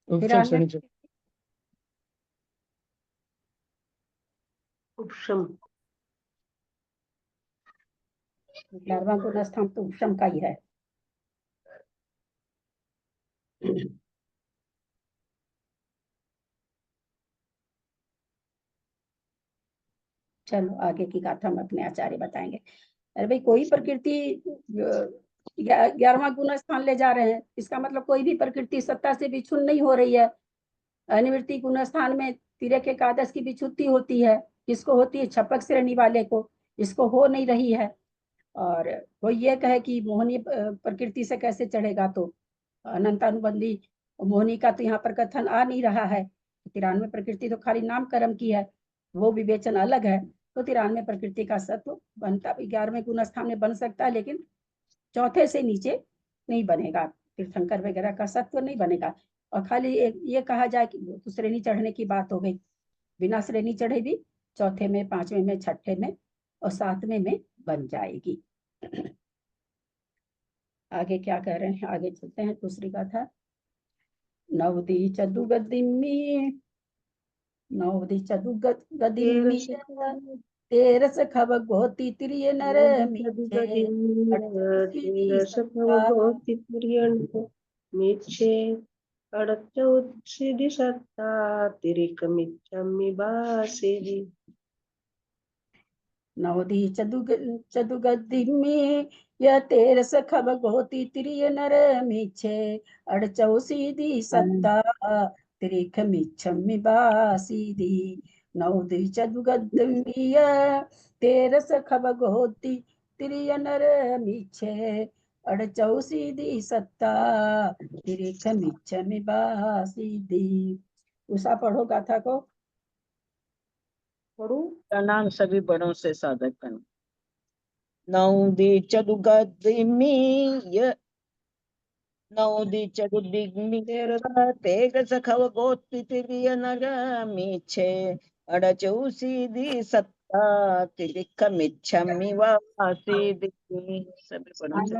उपशम शनिचर। उपशम 11वां गुण स्थान तो उपशम का ही है। चलो आगे की गाथा हम अपने आचार्य बताएंगे। अरे भाई कोई प्रकृति 11वां गुण स्थान ले जा रहे हैं, इसका मतलब कोई भी प्रकृति सत्ता से विच्छुन्न नहीं हो रही है। अनिवृत्ति गुण स्थान में तिर्यक एकादश की विच्छुद्धि होती है, किसको होती है? छपक श्रेणी वाले को, इसको हो नहीं रही है। और कोई ये कहे कि मोहनी प्रकृति से कैसे चढ़ेगा, तो अनंतानुबंधी मोहनी का तो यहाँ पर कथन आ नहीं रहा है। 93 प्रकृति तो खाली नाम कर्म की है, वो विवेचन अलग है। तो 93 प्रकृति का सत्व बनता 11वें गुण स्थान में बन सकता है, लेकिन चौथे से नीचे नहीं बनेगा, तीर्थंकर वगैरह का सत्व नहीं बनेगा। और खाली ये कहा जाए कि तो श्रेणी चढ़ने की बात हो गई, बिना श्रेणी चढ़े भी चौथे में, 5वें में, 6ठे में और 7वें में बन जाएगी। आगे क्या कह रहे हैं, आगे चलते हैं। दूसरी गाथा। नवदी चतुगदिम्मी, नवदी चतुगदिम्मी तेरस खब गोती त्रिय नर मीछे अड़चौसिदि सत्ता तिरिकमिच्छमि बासिदि। नवदी चतुगदिम्मी य तेरस खब गोती त्रिय नर मीछे अड़चौसिदि सत्ता तिरिक मिच्छमि बासिदि। नवदी चतुगदिम्मी य तेरस खब गोती त्रिय नर मीछे अड़चौसिदि सत्ता तिरिक मिच्छमि बासिदि। उषा पढ़ो गाथा को। पढ़ू। प्रणाम सभी बड़ों से सादर करूं। नौदी चतुगदिम्मी नौदी चतुर्दिग्मी तेग सखव गोत्ति तिरिय नर मीछे अड़चौसिदि सत्ता तिरिक मिच्छमि वासिदि। सभी बड़ों से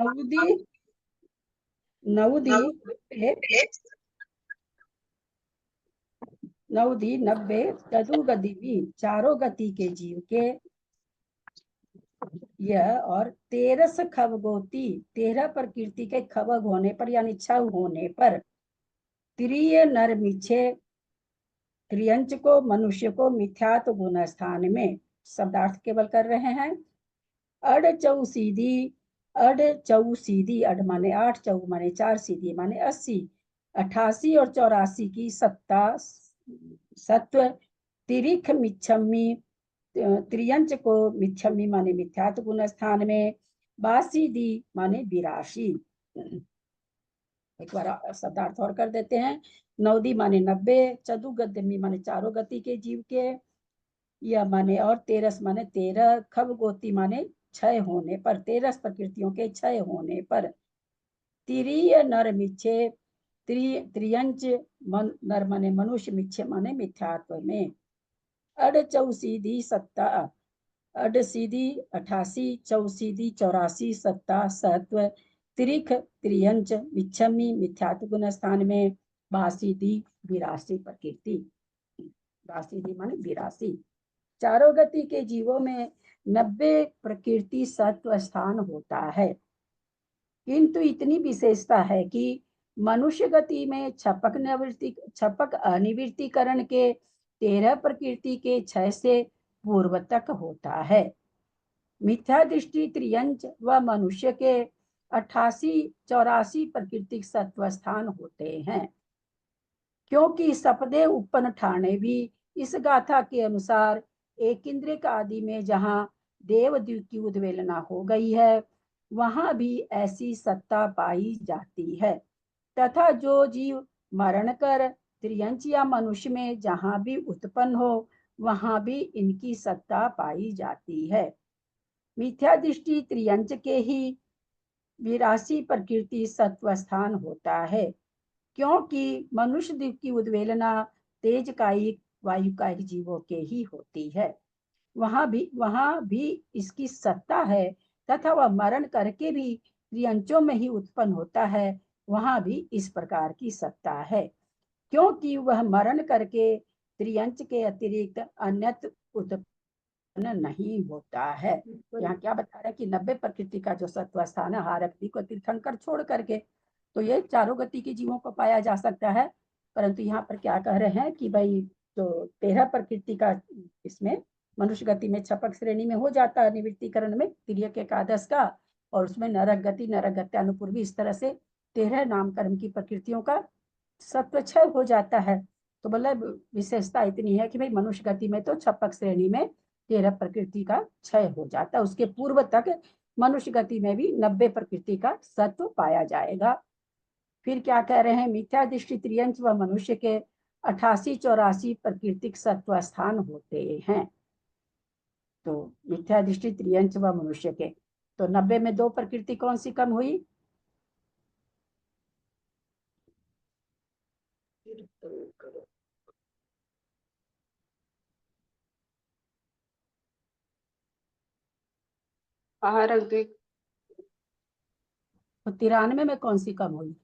नवदी 90 चतुगदिमी चारों गति के जीव के यह और 13 खवगोती 13 प्रकृति के खवग होने पर यानी छव होने पर त्रिय नर मिछे त्रियंच को मनुष्य को मिथ्यात्व गुण स्थान में शब्दार्थ केवल कर रहे हैं। अड़ चौसीदी अड़ माने 8, चौ माने 4, सीधी माने 80, 88 और 84 की सत्ता सत्व तिरिख मिच्छम्मी त्रियंच को मिच्छम्मी माने मिथ्यात्व गुण स्थान में, बासीदी माने 82। एक बार शब्दार्थ और कर देते हैं। नवदी माने 90, चतुगदिमी माने चारों गति के जीव के, यह माने और 13 माने 13, खब गोती माने क्षय होने पर, 13 प्रकृतियों के क्षय होने पर, तिरिय नर मिच्छे त्रियंच नर माने मनुष्य, मिच्छे माने मिथ्यात्व में, अड़ चौसीदी सत्ता अड़ सीधी 88, चौसीदी 84 सत्ता सत्व, त्रिख त्रियंच मिच्छमी मिथ्यात्व गुण स्थान में, बासीदी 82 प्रकृति, बासीदी माने 82। चारों गति के जीवों में 90 प्रकृति सत्व स्थान होता है, किंतु इतनी विशेषता है कि मनुष्य गति में छपक अनिवृत्तिकरण के 13 प्रकृति के क्षय से पूर्व तक होता है। मिथ्या दृष्टि त्रियंच व मनुष्य के 88-84 प्रकृतिक सत्व स्थान होते हैं, क्योंकि सपदे उत्पन्न ठाणे भी इस गाथा के अनुसार एक इंद्रिय आदि में जहाँ देवद्वीप की उद्वेलना हो गई है वहां भी ऐसी सत्ता पाई जाती है, तथा जो जीव मरण कर त्रियंच या मनुष्य में जहां भी उत्पन्न हो वहां भी इनकी सत्ता पाई जाती है। मिथ्या दृष्टि त्रियंच के ही 82 प्रकृति सत्व स्थान होता है, क्योंकि मनुष्य द्वीप की उद्वेलना तेज कायिक वायु कायिक जीवों के ही होती है, वहां भी इसकी सत्ता है, तथा वह मरण करके भी त्रियंचों में ही उत्पन्न होता है, वहां भी इस प्रकार की सत्ता है, क्योंकि वह मरण करके त्रियंच के अतिरिक्त अन्यत्र उत्पन्न नहीं होता है। यहाँ क्या बता रहे हैं कि 90 प्रकृति का जो सत्व स्थान है हारकती को तीर्थंकर छोड़ करके, तो ये चारों गति के जीवों को पाया जा सकता है, परंतु यहाँ पर क्या कह रहे हैं कि भाई जो 13 प्रकृति का इसमें मनुष्य गति में छपक श्रेणी में हो जाता है, निवृत्तिकरण में तिर्यक एकादश का, और उसमें नरक गति, नरक गत्यानुपूर्वी, इस तरह से 13 नाम कर्म की प्रकृतियों का सत्व क्षय हो जाता है। तो मतलब विशेषता इतनी है कि भाई मनुष्य गति में तो छपक श्रेणी में 13 प्रकृति का क्षय हो जाता है। उसके पूर्व तक मनुष्य गति में भी 90 प्रकृति का सत्व पाया जाएगा। फिर क्या कह रहे हैं, मिथ्या दृष्टि त्रियंच व मनुष्य के 88-84 प्रकृतिक सत्व स्थान होते हैं। तो मिथ्या दृष्टि त्रियंच व मनुष्य के, तो 90 में 2 प्रकृति कौन सी कम हुई? आहारक द्विक, तो 93 में कौन सी कम हुई?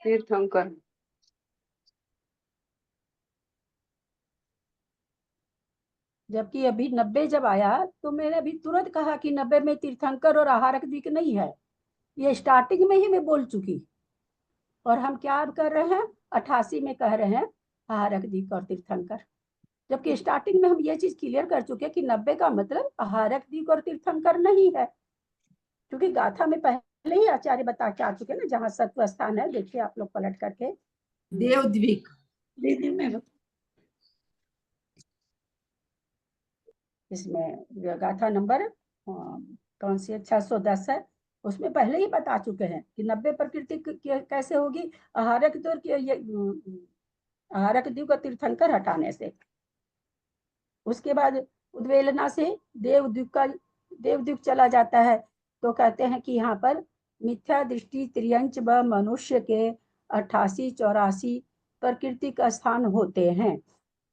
तीर्थंकर, जबकि अभी 90 जब आया तो मैंने अभी तुरंत कहा कि 90 में तीर्थंकर और आहारक द्विक नहीं है, ये स्टार्टिंग में ही मैं बोल चुकी। और हम क्या अब कर रहे हैं, 88 में कह रहे हैं आहारक द्विक और तीर्थंकर, जबकि स्टार्टिंग में हम ये चीज क्लियर कर चुके हैं कि 90 का मतलब आहारक द्विक और तीर्थंकर नहीं है, क्योंकि गाथा में पहले ही आचार्य बता के आ चुके ना जहाँ सत्व स्थान है। देखिए आप लोग पलट करके, देवद्विक, इसमें गाथा नंबर कौन सी है, 610 है, उसमें पहले ही बता चुके हैं कि 90 प्रकृति कैसे होगी, आहारक द्विक और तीर्थंकर हटाने से। उसके बाद उद्वेलना से देवद्विक चला जाता है। तो कहते हैं कि यहाँ पर मिथ्या दृष्टि त्रियंच व मनुष्य के 88-84 प्रकृति का स्थान होते हैं,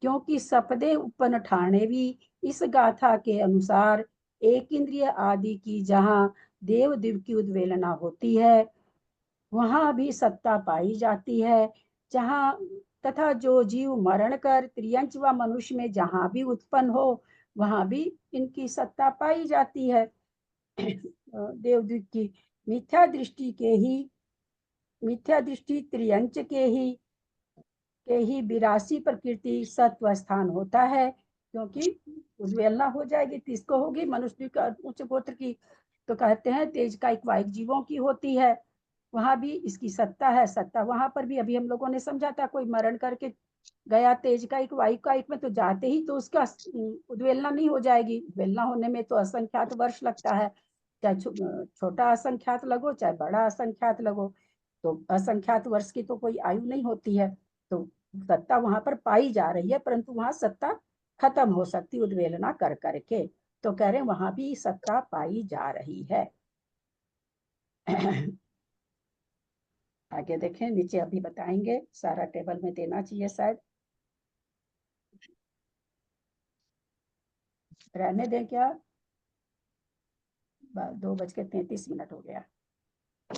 क्योंकि सपदे उपन ठाणे भी इस गाथा के अनुसार एक इंद्रिय आदि की जहाँ देवद्विक की उद्वेलना होती है वहां भी सत्ता पाई जाती है, जहाँ तथा जो जीव मरण कर त्रियंच व मनुष्य में जहाँ भी उत्पन्न हो वहां भी इनकी सत्ता पाई जाती है। देवद्विक की मिथ्या दृष्टि त्रियंच के ही 82 प्रकृति सत्व स्थान होता है, क्योंकि उद्वेलना हो जाएगी, किसको होगी, मनुष्य का उच्च गोत्र की। तो कहते हैं तेज का वायु जीवों की होती है, वहां भी इसकी सत्ता है। सत्ता वहां पर भी अभी हम लोगों ने समझा था, कोई मरण करके गया तेज का वायु का में, तो जाते ही तो उसका उद्वेलना नहीं हो जाएगी। उद्वेलना होने में तो असंख्यात वर्ष लगता है, चाहे छोटा असंख्यात लगो चाहे बड़ा असंख्यात लगो, तो असंख्यात वर्ष की तो कोई आयु नहीं होती है। तो सत्ता वहां पर पाई जा रही है, परंतु वहां सत्ता खत्म हो सकती उद्वेलना कर करके। तो कह रहे हैं वहां भी सत्ता पाई जा रही है। आगे देखें, नीचे अभी बताएंगे, सारा टेबल में देना चाहिए शायद, रहने दें क्या, 2:33 हो गया।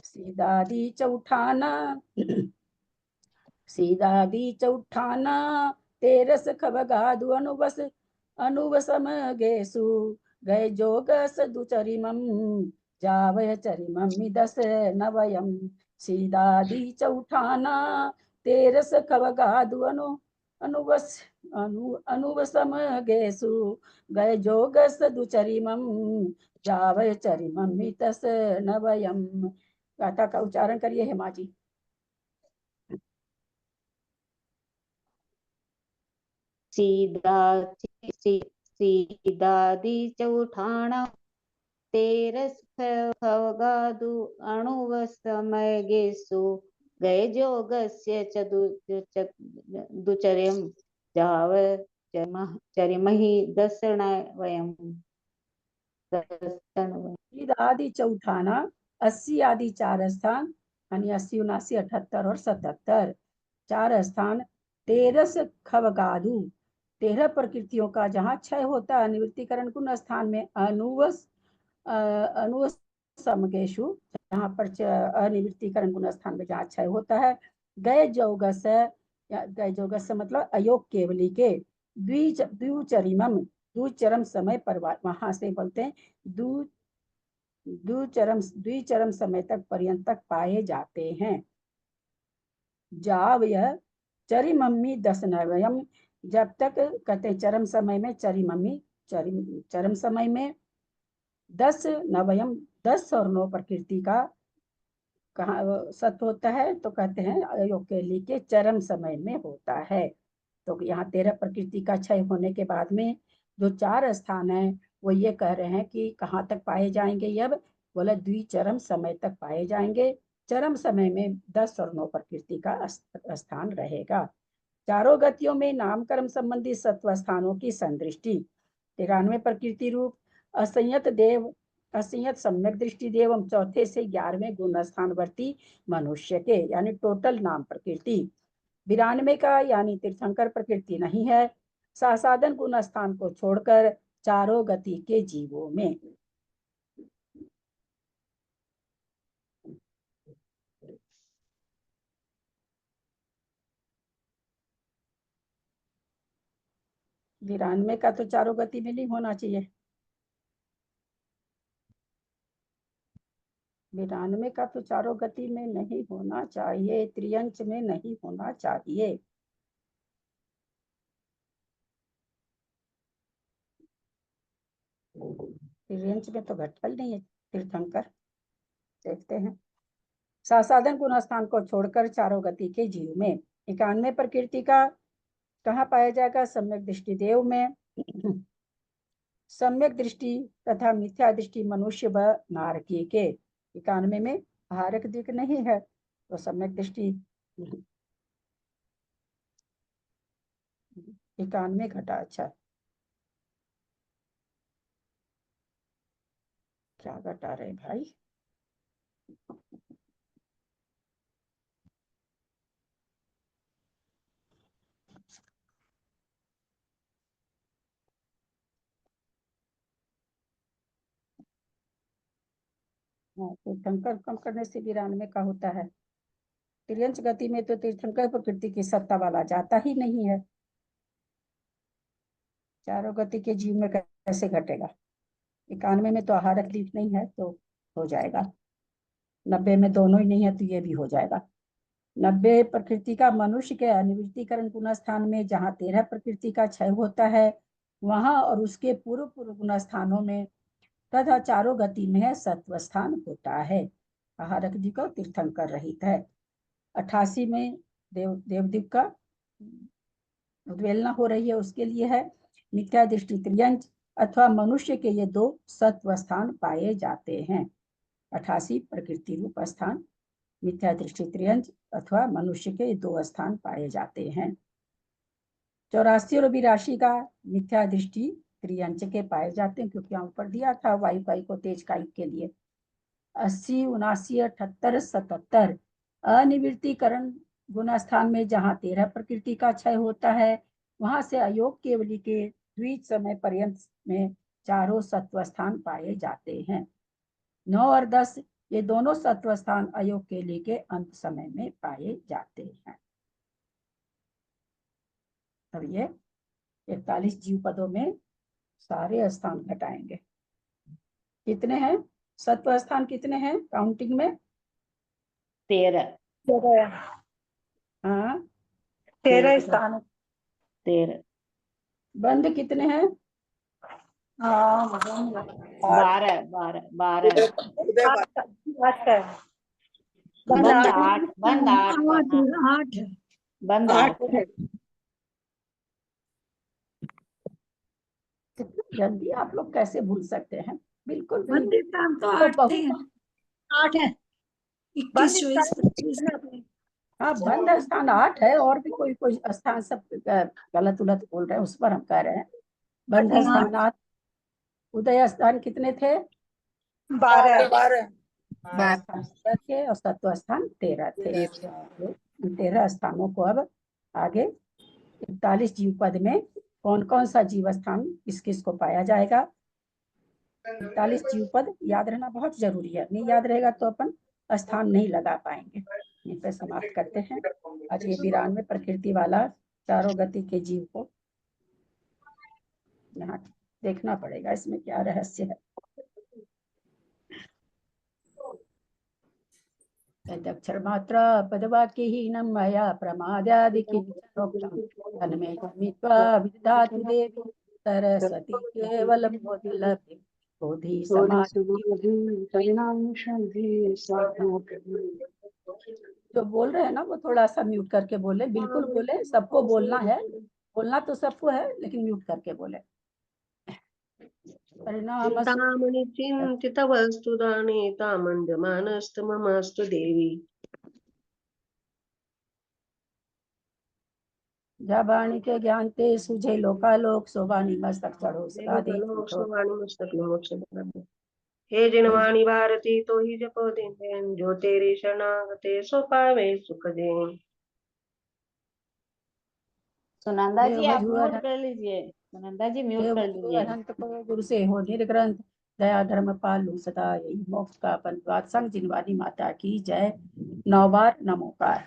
सीधादी चौठाना तेरस खबगादु अनुवसम गेसु गए जोगस दुचरिमम जावय चरिममि 10 नवयम। सीधादी चौठाना तेरस खबगादु अनुवसम गेसु गए जोगस दुचरिमम जावय चरिममि 10 नवयम। गाथा का उच्चारण करिए हेमा जी। सीधादी चौठाना तेरस खवगादु अणुवसमय गेसु गए जोगस्य दुचर्यम जाव चरिमहि 10 नवयम। आदि चौठाना 80 आदि 4 स्थान, यानी 80, 79, 78 और 77 4 स्थान। 13 खवगादु 13 प्रकृतियों का जहाँ क्षय होता है निवृत्तिकरण गुण स्थान में, अनुवसमगेषु जहाँ पर अनिवृत्तिकरण गुण स्थान में जहाँ क्षय होता है। गए जोगस मतलब अयोग केवली के द्विचरिमम द्विचरम समय पर, वहां से बोलते हैं द्विचरम समय तक पर्यंत तक पाए जाते हैं। जाव यह चरिमम्मी 10 नवयम, जब तक कहते चरम समय में चरम समय में 10 नवयम 10 और 9 प्रकृति का कहा सत्य होता है, तो कहते हैं अयोग के लिए के चरम समय में होता है। तो यहाँ 13 प्रकृति का क्षय होने के बाद में जो 4 स्थान है वो ये कह रहे हैं कि कहाँ तक पाए जाएंगे। अब बोले द्विचरम समय तक पाए जाएंगे। चरम समय में 10 और 9 प्रकृति का स्थान रहेगा। चारों गतियों में नाम कर्म संबंधी सत्व स्थानों की संदृष्टि 93 प्रकृति रूप असंयत देव असंयत सम्यक दृष्टि देव एवं चौथे से 11वें गुण स्थानवर्ती मनुष्य के यानी टोटल नाम प्रकृति। 92 का यानी तीर्थंकर प्रकृति नहीं है। सासाधन गुण स्थान को छोड़कर चारों गति के जीवों में। विरानवे का तो चारों गति में नहीं होना चाहिए। 92 का तो चारों गति में नहीं होना चाहिए, त्रियंच में नहीं होना चाहिए। त्रियंच में तो घटता ही नहीं है तीर्थंकर। देखते हैं। सासाधन गुण स्थान को छोड़कर चारों गति के जीव में। 91 प्रकृति का कहाँ पाया जाएगा? सम्यक दृष्टि देव में। सम्यक दृष्टि तथा मिथ्या दृष्टि मनुष्य व नारकी के। 91 में आहारक दिक नहीं है तो सम्यक दृष्टि 91 घटा। अच्छा क्या घटा रहे भाई? तीर्थंकर कम करने से 92 का होता है। त्रियंच गति में तो तीर्थंकर प्रकृति की सत्ता वाला जाता ही नहीं है। चारों गति के जीव में कैसे घटेगा? 91 में तो आहारक दीप नहीं है तो हो जाएगा। 90 में दोनों ही नहीं है तो ये भी हो जाएगा। 90 प्रकृति का मनुष्य के अनिवृत्तिकरण गुण स्थान में जहाँ 13 प्रकृति का क्षय होता है वहां और उसके पूर्व पूर्व गुण स्थानों में तथा चारों गति में सत्व स्थान होता है। आहारक दी को तीर्थंकर रहित है। 88 में देवदीप का उद्वेलना हो रही है, उसके लिए है मिथ्या दृष्टि त्रियंच अथवा मनुष्य के ये 2 सत्व स्थान पाए जाते हैं। 88 प्रकृति रूप स्थान मिथ्या दृष्टि त्रियंच अथवा मनुष्य के 2 स्थान पाए जाते हैं। 84 और 82 का मिथ्या दृष्टि त्रियंच के पाए जाते हैं क्योंकि यहाँ ऊपर दिया था वायु काई को तेज काई के लिए। 80, 79, 78, 77 अनिवृत्तिकरण गुण स्थान में जहाँ 13 प्रकृति का क्षय होता है वहां से अयोग केवली के द्विज समय पर्यंत में चारों सत्व स्थान पाए जाते हैं। 9 और 10 ये दोनों सत्व स्थान अयोग केवली के अंत समय में पाए जाते हैं। अब ये 41 जीव पदों में सारे स्थान घटाएंगे। कितने हैं सत्व स्थान? कितने हैं काउंटिंग में? 13। हाँ 13 स्थान। 13। बंद कितने हैं? 12। 8। जल्दी आप लोग कैसे भूल सकते हैं? बिल्कुल भी। बंद स्थान तो तो 8 थे। 8 है। 21, 24, 25। हाँ बंद स्थान 8 है और भी कोई स्थान सब गलत उलट बोल रहे हैं, उस पर हम कह रहे हैं। बंद स्थान 8। उदय स्थान कितने थे? 12 और सत्व स्थान 13 थे। 13 स्थानों को अब आगे 41 जीव पद में कौन कौन सा जीव स्थान किस किस को पाया जाएगा? 41 जीव पद याद रहना बहुत जरूरी है। नहीं याद रहेगा तो अपन स्थान नहीं लगा पाएंगे। यहीं पे समाप्त करते हैं आज ये 92 प्रकृति वाला चारों गति के जीव को। यहाँ देखना पड़ेगा इसमें क्या रहस्य है। यदक्षर मात्रा पदवाक्यहीनं मया प्रमादादि किञ्चनोक्तं तन्मे मित्वा विदधातु देवी सरस्वती केवलं बोधिलभ्य बोधि समाधि। जो बोल रहे हैं ना वो थोड़ा सा म्यूट करके बोले, बिल्कुल बोले, सबको बोलना है, बोलना तो सबको है लेकिन म्यूट करके बोले। परिणाम तामणि चिन्तितवस्तुदानि तामण्डमानस्तममास्तु देवी। जाबाणी के ज्ञान ते सुझे लोकालोक सोबानी मस्तक चढ़ो सदा दे। हे जिनवाणी भारती तो ही जपो दिन जो तेरी शरणागते सो पावे सुख देन। सुनंदा जी आप म्यूट कर लीजिए, सुनंदा जी म्यूट कर लीजिए। अनंत को गुरु से हो निर्ग्रंथ दया धर्म पालू सदा यही मोक्ष का पंचवाद संग जिनवानी माता की जय। 9 बार नमोकार।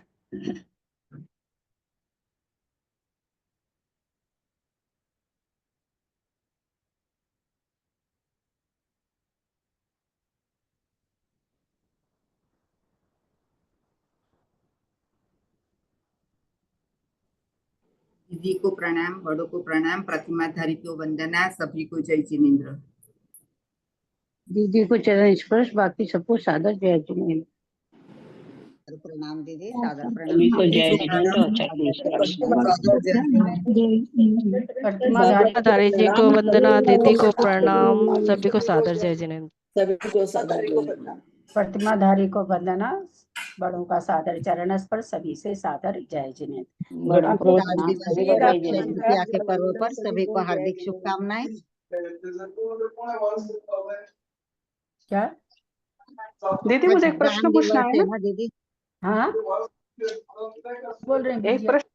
दीदी को प्रणाम, बड़ों को प्रणाम, प्रतिमाधारी को वंदना, सभी को जय जिनेन्द्र। दीदी को चरण स्पर्श, बाकी सबको सादर जय जिनेन्द्र। प्रणाम दीदी, सादर सभी को जय जिनेन्द्र और चरण स्पर्श। प्रतिमाधारी जी को वंदना, दीदी को प्रणाम, सभी को सादर जय जिनेन्द्र। सभी को सादर प्रणाम। प्रतिमाधारी को वंदना, बड़ों का सादर चरण स्पर्श, सभी से सादर जय जिनेन्द्र। के पर्व पर सभी को हार्दिक शुभकामनाएं। क्या दीदी मुझे एक प्रश्न पूछना है ना दीदी? हाँ बोल रहे हैं एक प्रश्न।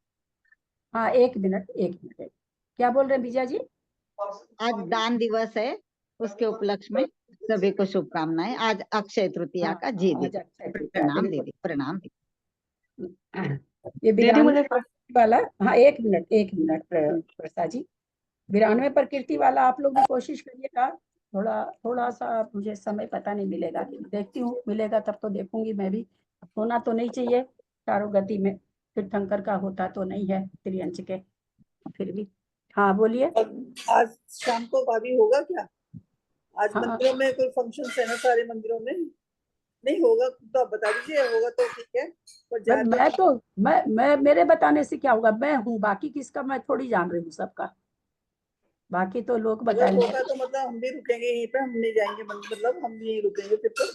हाँ एक मिनट क्या बोल रहे हैं विजया जी? आज दान दिवस है, उसके उपलक्ष्य में सभी को शुभकामनाएं। आज अक्षय तृतीया का जी दीदी। प्रणाम दीदी, प्रणाम ये 92 वाला, हाँ एक मिनट प्रसाद जी, 92 प्रकृति वाला आप लोग भी कोशिश करिएगा। थोड़ा सा मुझे समय पता नहीं मिलेगा, देखती हूँ मिलेगा तब तो देखूंगी मैं भी। होना तो नहीं चाहिए चारों गति में, तीर्थंकर का होता तो नहीं है त्रियंच के, फिर भी हाँ बोलिए। आज शाम को भाभी होगा क्या? आज हाँ, मंदिरों में कोई फंक्शन है ना? सारे मंदिरों में नहीं होगा तो आप बता दीजिए, होगा तो ठीक है। मैं मेरे बताने से क्या होगा, मैं हूँ, बाकी किसका मैं थोड़ी जान रही हूँ सबका, बाकी तो लोग बताएंगे। होगा तो मतलब हम भी रुकेंगे यहीं पे, हम नहीं जाएंगे मतलब हम भी यहीं रुकेंगे फिर तो।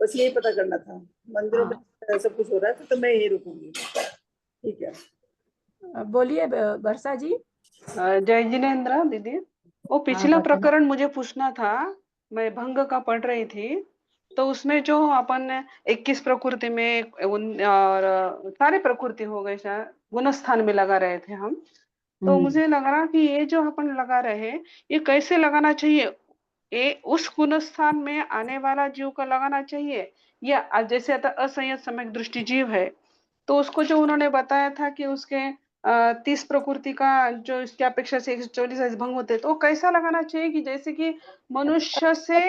बस यही पता करना था, मंदिरों में सब कुछ हो रहा है तो मैं यहीं रुकूंगी। ठीक है बोलिए वर्षा जी। जय जिनेन्द्र दीदी। वो पिछला प्रकरण मुझे पूछना था, मैं भंग का पढ़ रही थी, तो उसमें जो अपन 21 प्रकृति में और सारे प्रकृति हो गए शायद गुण स्थान में लगा रहे थे हम, तो मुझे लग रहा कि ये जो अपन लगा रहे हैं ये कैसे लगाना चाहिए? ये उस गुण स्थान में आने वाला जीव का लगाना चाहिए, या जैसे असंयत सम्यक दृष्टि जीव है तो उसको जो उन्होंने बताया था कि उसके 30 प्रकृति का जो इसकी अपेक्षा से 144 भंग होते, तो कैसा लगाना चाहिए कि जैसे कि मनुष्य से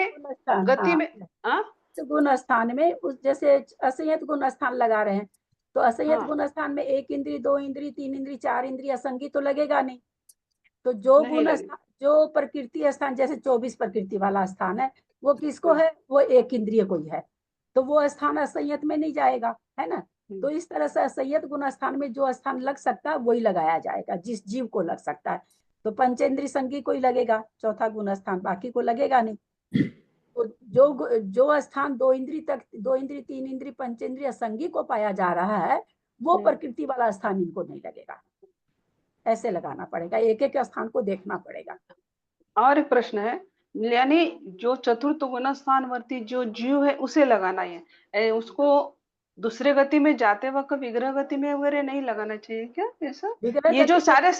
गति में गुण स्थान में उस जैसे असंयत गुण स्थान लगा रहे हैं, तो असंयत गुण स्थान में 1 इंद्री 2 इंद्री 3 इंद्री 4 इंद्री असंगी तो लगेगा नहीं। तो जो गुण स्थान, जो प्रकृति स्थान जैसे 24 प्रकृति वाला स्थान है वो किसको है? वो 1 इंद्रिय को ही है, तो वो स्थान असंयत में नहीं जाएगा, है ना। तो इस तरह से असंयत गुण स्थान में जो स्थान लग सकता है वही लगाया जाएगा, जिस जीव को लग सकता है। तो पंचेंद्री संगी को ही लगेगा चौथा गुण स्थान, बाकी को लगेगा नहीं। तो जो स्थान 2 इंद्री तक, 2 इंद्री 3 इंद्री पंचेंद्रिय संगी को पाया जा रहा है वो प्रकृति वाला स्थान इनको नहीं लगेगा। ऐसे लगाना पड़ेगा, एक एक स्थान को देखना पड़ेगा। और एक प्रश्न है, यानी जो चतुर्थ गुण स्थानवर्ती जो जीव है उसे लगाना है, उसको दूसरे गति में जाते वक्त विग्रह गति में वगैरह नहीं लगाना चाहिए क्या? ऐसा ये जो सारे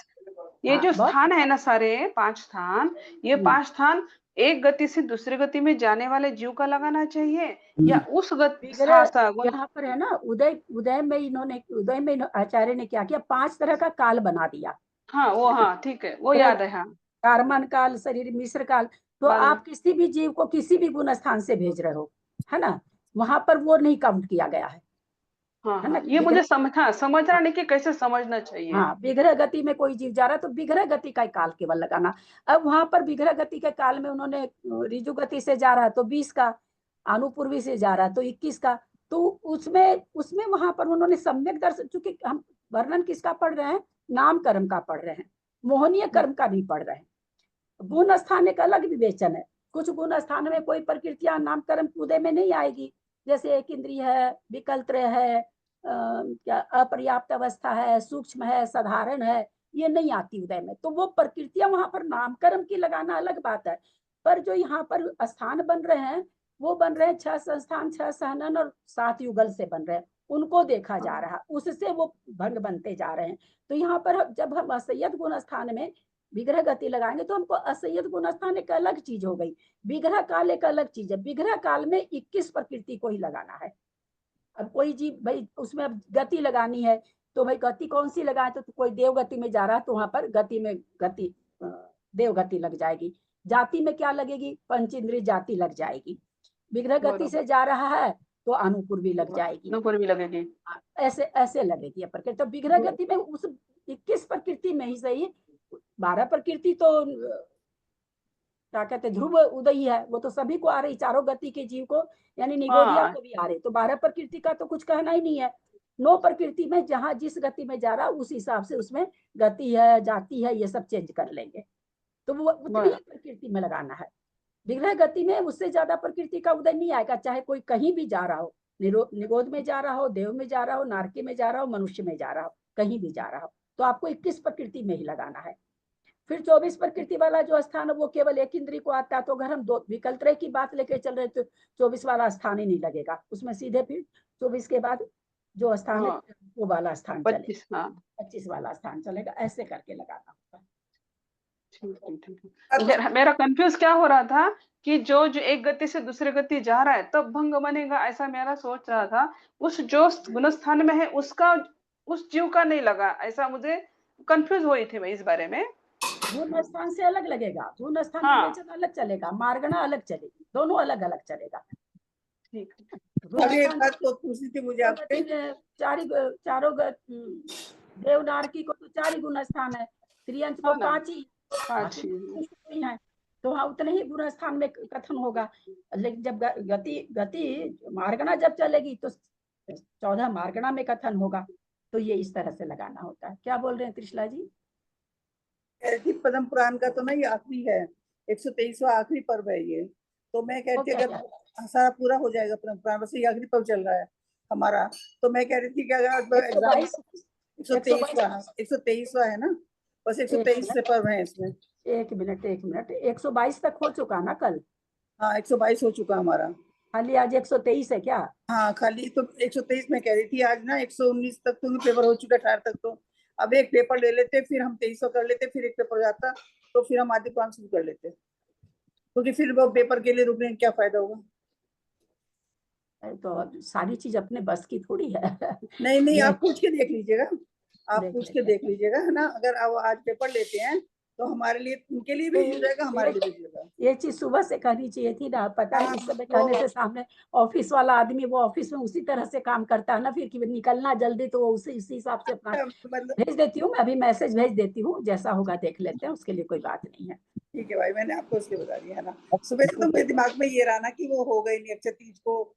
ये जो स्थान है ना, सारे 5 स्थान, ये 5 स्थान एक गति से दूसरे गति में जाने वाले जीव का लगाना चाहिए या उस गति? यहाँ पर है ना उदय में आचार्य ने क्या किया, 5 तरह का काल बना दिया। हाँ वो, हाँ ठीक है, वो याद है। हाँ, कार्मन काल, शरीर मिश्र काल। तो आप किसी भी जीव को किसी भी गुण स्थान से भेज रहे हो, है ना, वहां पर वो नहीं काउंट किया गया है। हाँ है ना। हाँ, ये मुझे समझना नहीं कि कैसे समझना चाहिए। हाँ, विग्रह गति में कोई जीव जा रहा है तो विग्रह गति का काल केवल लगाना। अब वहां पर विग्रह गति के काल में उन्होंने ऋजु गति से जा रहा है तो 20 का, अनुपूर्वी से जा रहा है तो 21 का, तो उसमें वहां पर उन्होंने सम्यक दर्शन, चूंकि हम वर्णन किसका पढ़ रहे हैं, नाम कर्म का पढ़ रहे हैं, मोहनीय कर्म का नहीं पढ़ रहे हैं। गुण स्थान एक अलग विवेचन है। कुछ गुण स्थान में कोई प्रकृतियां नाम कर्म उदय में नहीं आएगी, जैसे एक इंद्रिय है, विकल्त्र है, क्या अपर्याप्त अवस्था है, सूक्ष्म है, साधारण है, ये नहीं आती उदय में। तो वो प्रकृतियां वहां पर नामकर्म की लगाना अलग बात है। पर जो यहाँ पर स्थान बन रहे हैं वो बन रहे हैं 6 संस्थान, 6 सहनन और 7 युगल से बन रहे हैं, उनको देखा जा रहा, उससे वो भंग बनते जा रहे हैं। तो यहाँ पर जब हम असंयत गुण स्थान में विग्रह गति लगाएंगे तो हमको असंयत गुण स्थान एक अलग चीज हो गई, विग्रह काल एक अलग चीज है। विग्रह काल में 21 प्रकृति को ही लगाना है। अब कोई जीव भाई उसमें अब गति लगानी है तो भाई गति कौन सी लगाए, तो कोई देव गति में जा रहा है तो वहां पर गति में देव गति लग जाएगी। जाति में क्या लगेगी, पंच इंद्रिय जाति लग जाएगी। विग्रह गति से जा रहा है तो अनुपूर्वी लग जाएगी, अनुपूर्वी लगेगी, ऐसे ऐसे लगेगी प्रकृति। तो विग्रह गति में उस 21 प्रकृति में ही सही 12 प्रकृति तो क्या कहते ध्रुव उदयी है, वो तो सभी को आ रही, चारों गति के जीव को, यानी निगोदिया को भी आ रही। तो 12 प्रकृति का तो कुछ कहना ही नहीं है। 9 प्रकृति में जहां जिस गति में जा रहा उस हिसाब से उसमें गति है, जाति है, ये सब चेंज कर लेंगे। तो वो उतनी ही प्रकृति में लगाना है। विग्रह गति में उससे ज्यादा प्रकृति का उदय नहीं आएगा, चाहे कोई कहीं भी जा रहा हो, निगोद में जा रहा हो, देव में जा रहा हो, नारकी में जा रहा हो, मनुष्य में जा रहा हो, कहीं भी जा रहा हो, तो आपको 21 प्रकृति में ही लगाना है। फिर 24 प्रकृति वाला जो स्थान है वो केवल एक इंद्रिय को आता है। तो अगर हम 2 विकल्प की बात लेके चल रहे तो 24 वाला स्थान ही नहीं लगेगा उसमें, सीधे फिर 24 के बाद जो स्थान है वो वाला स्थान चलेगा, 25 वाला स्थान चलेगा, ऐसे करके लगाना होता है। मेरा कंफ्यूज क्या हो रहा था कि जो एक गति से दूसरे गति जा रहा है तब भंग बनेगा, ऐसा मेरा सोच रहा था। उस जो गुण स्थान में है उसका उस जीव का नहीं लगा, ऐसा मुझे कंफ्यूज हुई थी मैं इस बारे में। गुण स्थान से अलग लगेगा, गुण स्थान विवेचन अलग चलेगा, मार्गणा अलग चलेगी, दोनों अलग अलग चलेगा। ठीक है। एक बात तो पूछनी थी मुझे आपसे, चारों देव नारकी को तो 4 ही गुण स्थान है, त्रियंश को 5 ही है, तो हाँ उतने ही गुण स्थान में कथन होगा। लेकिन जब गति मार्गणा जब चलेगी तो 14 मार्गणा में कथन होगा। तो ये इस तरह से लगाना होता है। क्या बोल रहे हैं त्रिशला जी? पद्म पुराण का तो ना ये आखिरी है, 123वां आखिरी पर्व है ये। तो मैं कहती अगर सारा पूरा हो जाएगा पद्म पुराण, बस ये आखिरी पर्व चल रहा है हमारा, तो मैं कह रही थी कि अगर एग्जाम 123वां है ना, बस 123 से पर्व है इसमें। एक मिनट 122 तक हो चुका ना कल? हाँ 122 हो चुका हमारा, खाली आज 123 है क्या? हाँ खाली तो 123 में कह रही थी। आज ना 119 तक तो पेपर हो चुका, 18 तक तो अब एक पेपर ले लेते, फिर हम 2300 कर लेते, फिर एक पेपर जाता तो फिर हम आदि पुराण शुरू कर लेते, क्योंकि फिर वो पेपर के लिए रुकने क्या फायदा होगा। तो सारी चीज अपने बस की थोड़ी है। नहीं आप पूछ के देख लीजिएगा, आप पूछ के देख लीजिएगा है ना। अगर अब आज पेपर लेते हैं तो हमारे लिए, उनके लिए भी हो जाएगा, हमारे लिए भी हो जाएगा। ये चीज सुबह से करनी चाहिए थी ना, पता है इस समय कहने से सामने ऑफिस वाला आदमी वो ऑफिस में उसी तरह से काम करता है ना, फिर कि निकलना जल्दी तो वो उसी हिसाब से अपना भेज देती हूँ मैं, अभी मैसेज भेज देती हूँ, जैसा होगा देख लेते हैं, उसके लिए कोई बात नहीं है। ठीक है भाई, मैंने आपको इसलिए बता दिया है ना। सुबह से तो मेरे दिमाग में ये रहा ना कि वो हो गई नहीं, अक्षय तीज को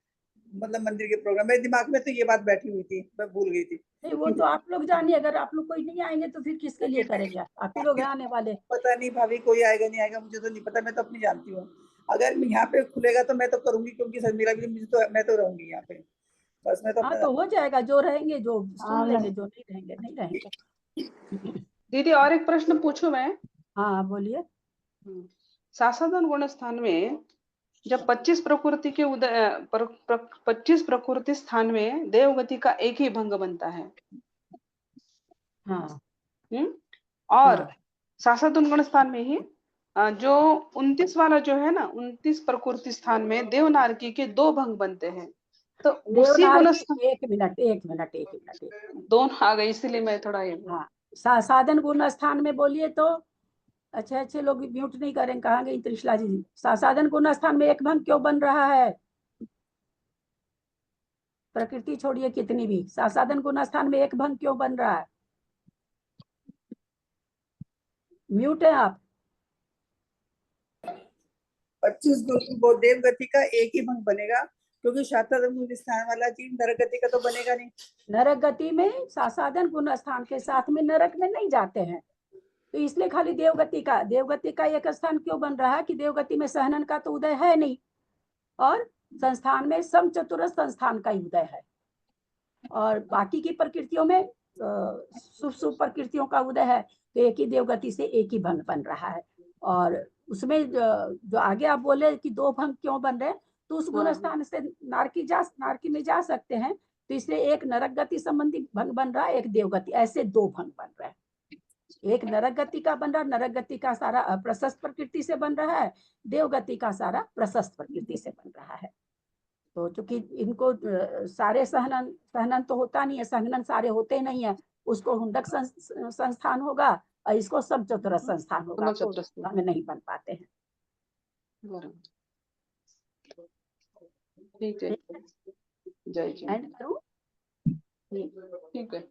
मतलब मंदिर के प्रोग्राम, मेरे दिमाग में तो ये बात बैठी हुई थी, मैं भूल गई थी। नहीं वो तो आप लोग जानिए, अगर आप लोग कोई नहीं आएंगे तो फिर किसके लिए करेंगे, आप ही लोग आने वाले। पता नहीं भाभी कोई आएगा नहीं आएगा, मुझे तो नहीं पता, मैं तो अपनी जानती हूँ। अगर यहाँ पे खुलेगा तो मैं तो करूंगी, क्योंकि सर मेरा भी मैं तो रहूंगी यहाँ पे, बस मैं तो। हाँ तो हो जाएगा, जो रहेंगे जो सुन लेंगे, जो नहीं रहेंगे नहीं रहेंगे। दीदी और एक प्रश्न पूछूं मैं? हाँ बोलिए। सासाधन गुण स्थान में जब 25 प्रकृति के 25 प्रकृति स्थान में देवगति का एक ही भंग बनता है। हाँ। और सासाधन गुण स्थान में ही जो 29 वाला जो है ना, 29 प्रकृति स्थान में देवनारकी के 2 भंग बनते हैं। तो उसी गुण एक मिनट दोनों आ गए, इसलिए मैं थोड़ा साधन गुण स्थान में बोलिए तो अच्छे लोग म्यूट नहीं करें। कहाँ गई त्रिशला जी? साधन गुण स्थान में एक भंग क्यों बन रहा है? प्रकृति छोड़िए कितनी भी, सासाधन गुण स्थान में एक भंग क्यों बन रहा है? म्यूट है आप। 25 गुण वो देव गति का एक ही भंग बनेगा, क्योंकि सासाधन गुण स्थान वाला चीज नरक गति का तो बनेगा नहीं। नरक गति में सासाधन गुण स्थान के साथ में नरक में नहीं जाते हैं, तो इसलिए खाली देवगति का एक स्थान क्यों बन रहा है कि देवगति में सहनन का तो उदय है नहीं, और संस्थान में समचतुरस्र संस्थान का उदय है, और बाकी की प्रकृतियों में शुभ शुभ प्रकृतियों का उदय है, तो एक ही देवगति से एक ही भंग बन रहा है। और उसमें जो आगे आप बोले कि दो भंग क्यों बन रहे हैं, तो उस गुण स्थान से नारकी में जा सकते हैं, तो इसलिए एक नरक गति संबंधी भंग बन रहा है, एक देवगति, ऐसे दो भंग बन रहे हैं। एक नरक गति का बन रहा है, नरक गति का सारा अप्रशस्त प्रकृति से बन रहा है, देवगति का सारा प्रशस्त प्रकृति से बन रहा है। तो चूंकि इनको सारे सहनन तो होता नहीं है, संघनन सारे होते नहीं है, उसको हुंडक संस्थान होगा और इसको समचतुरस्र संस्थान होगा, तो हमें नहीं बन पाते हैं। ठीक है, जय जी। एंड करूं? ठीक है।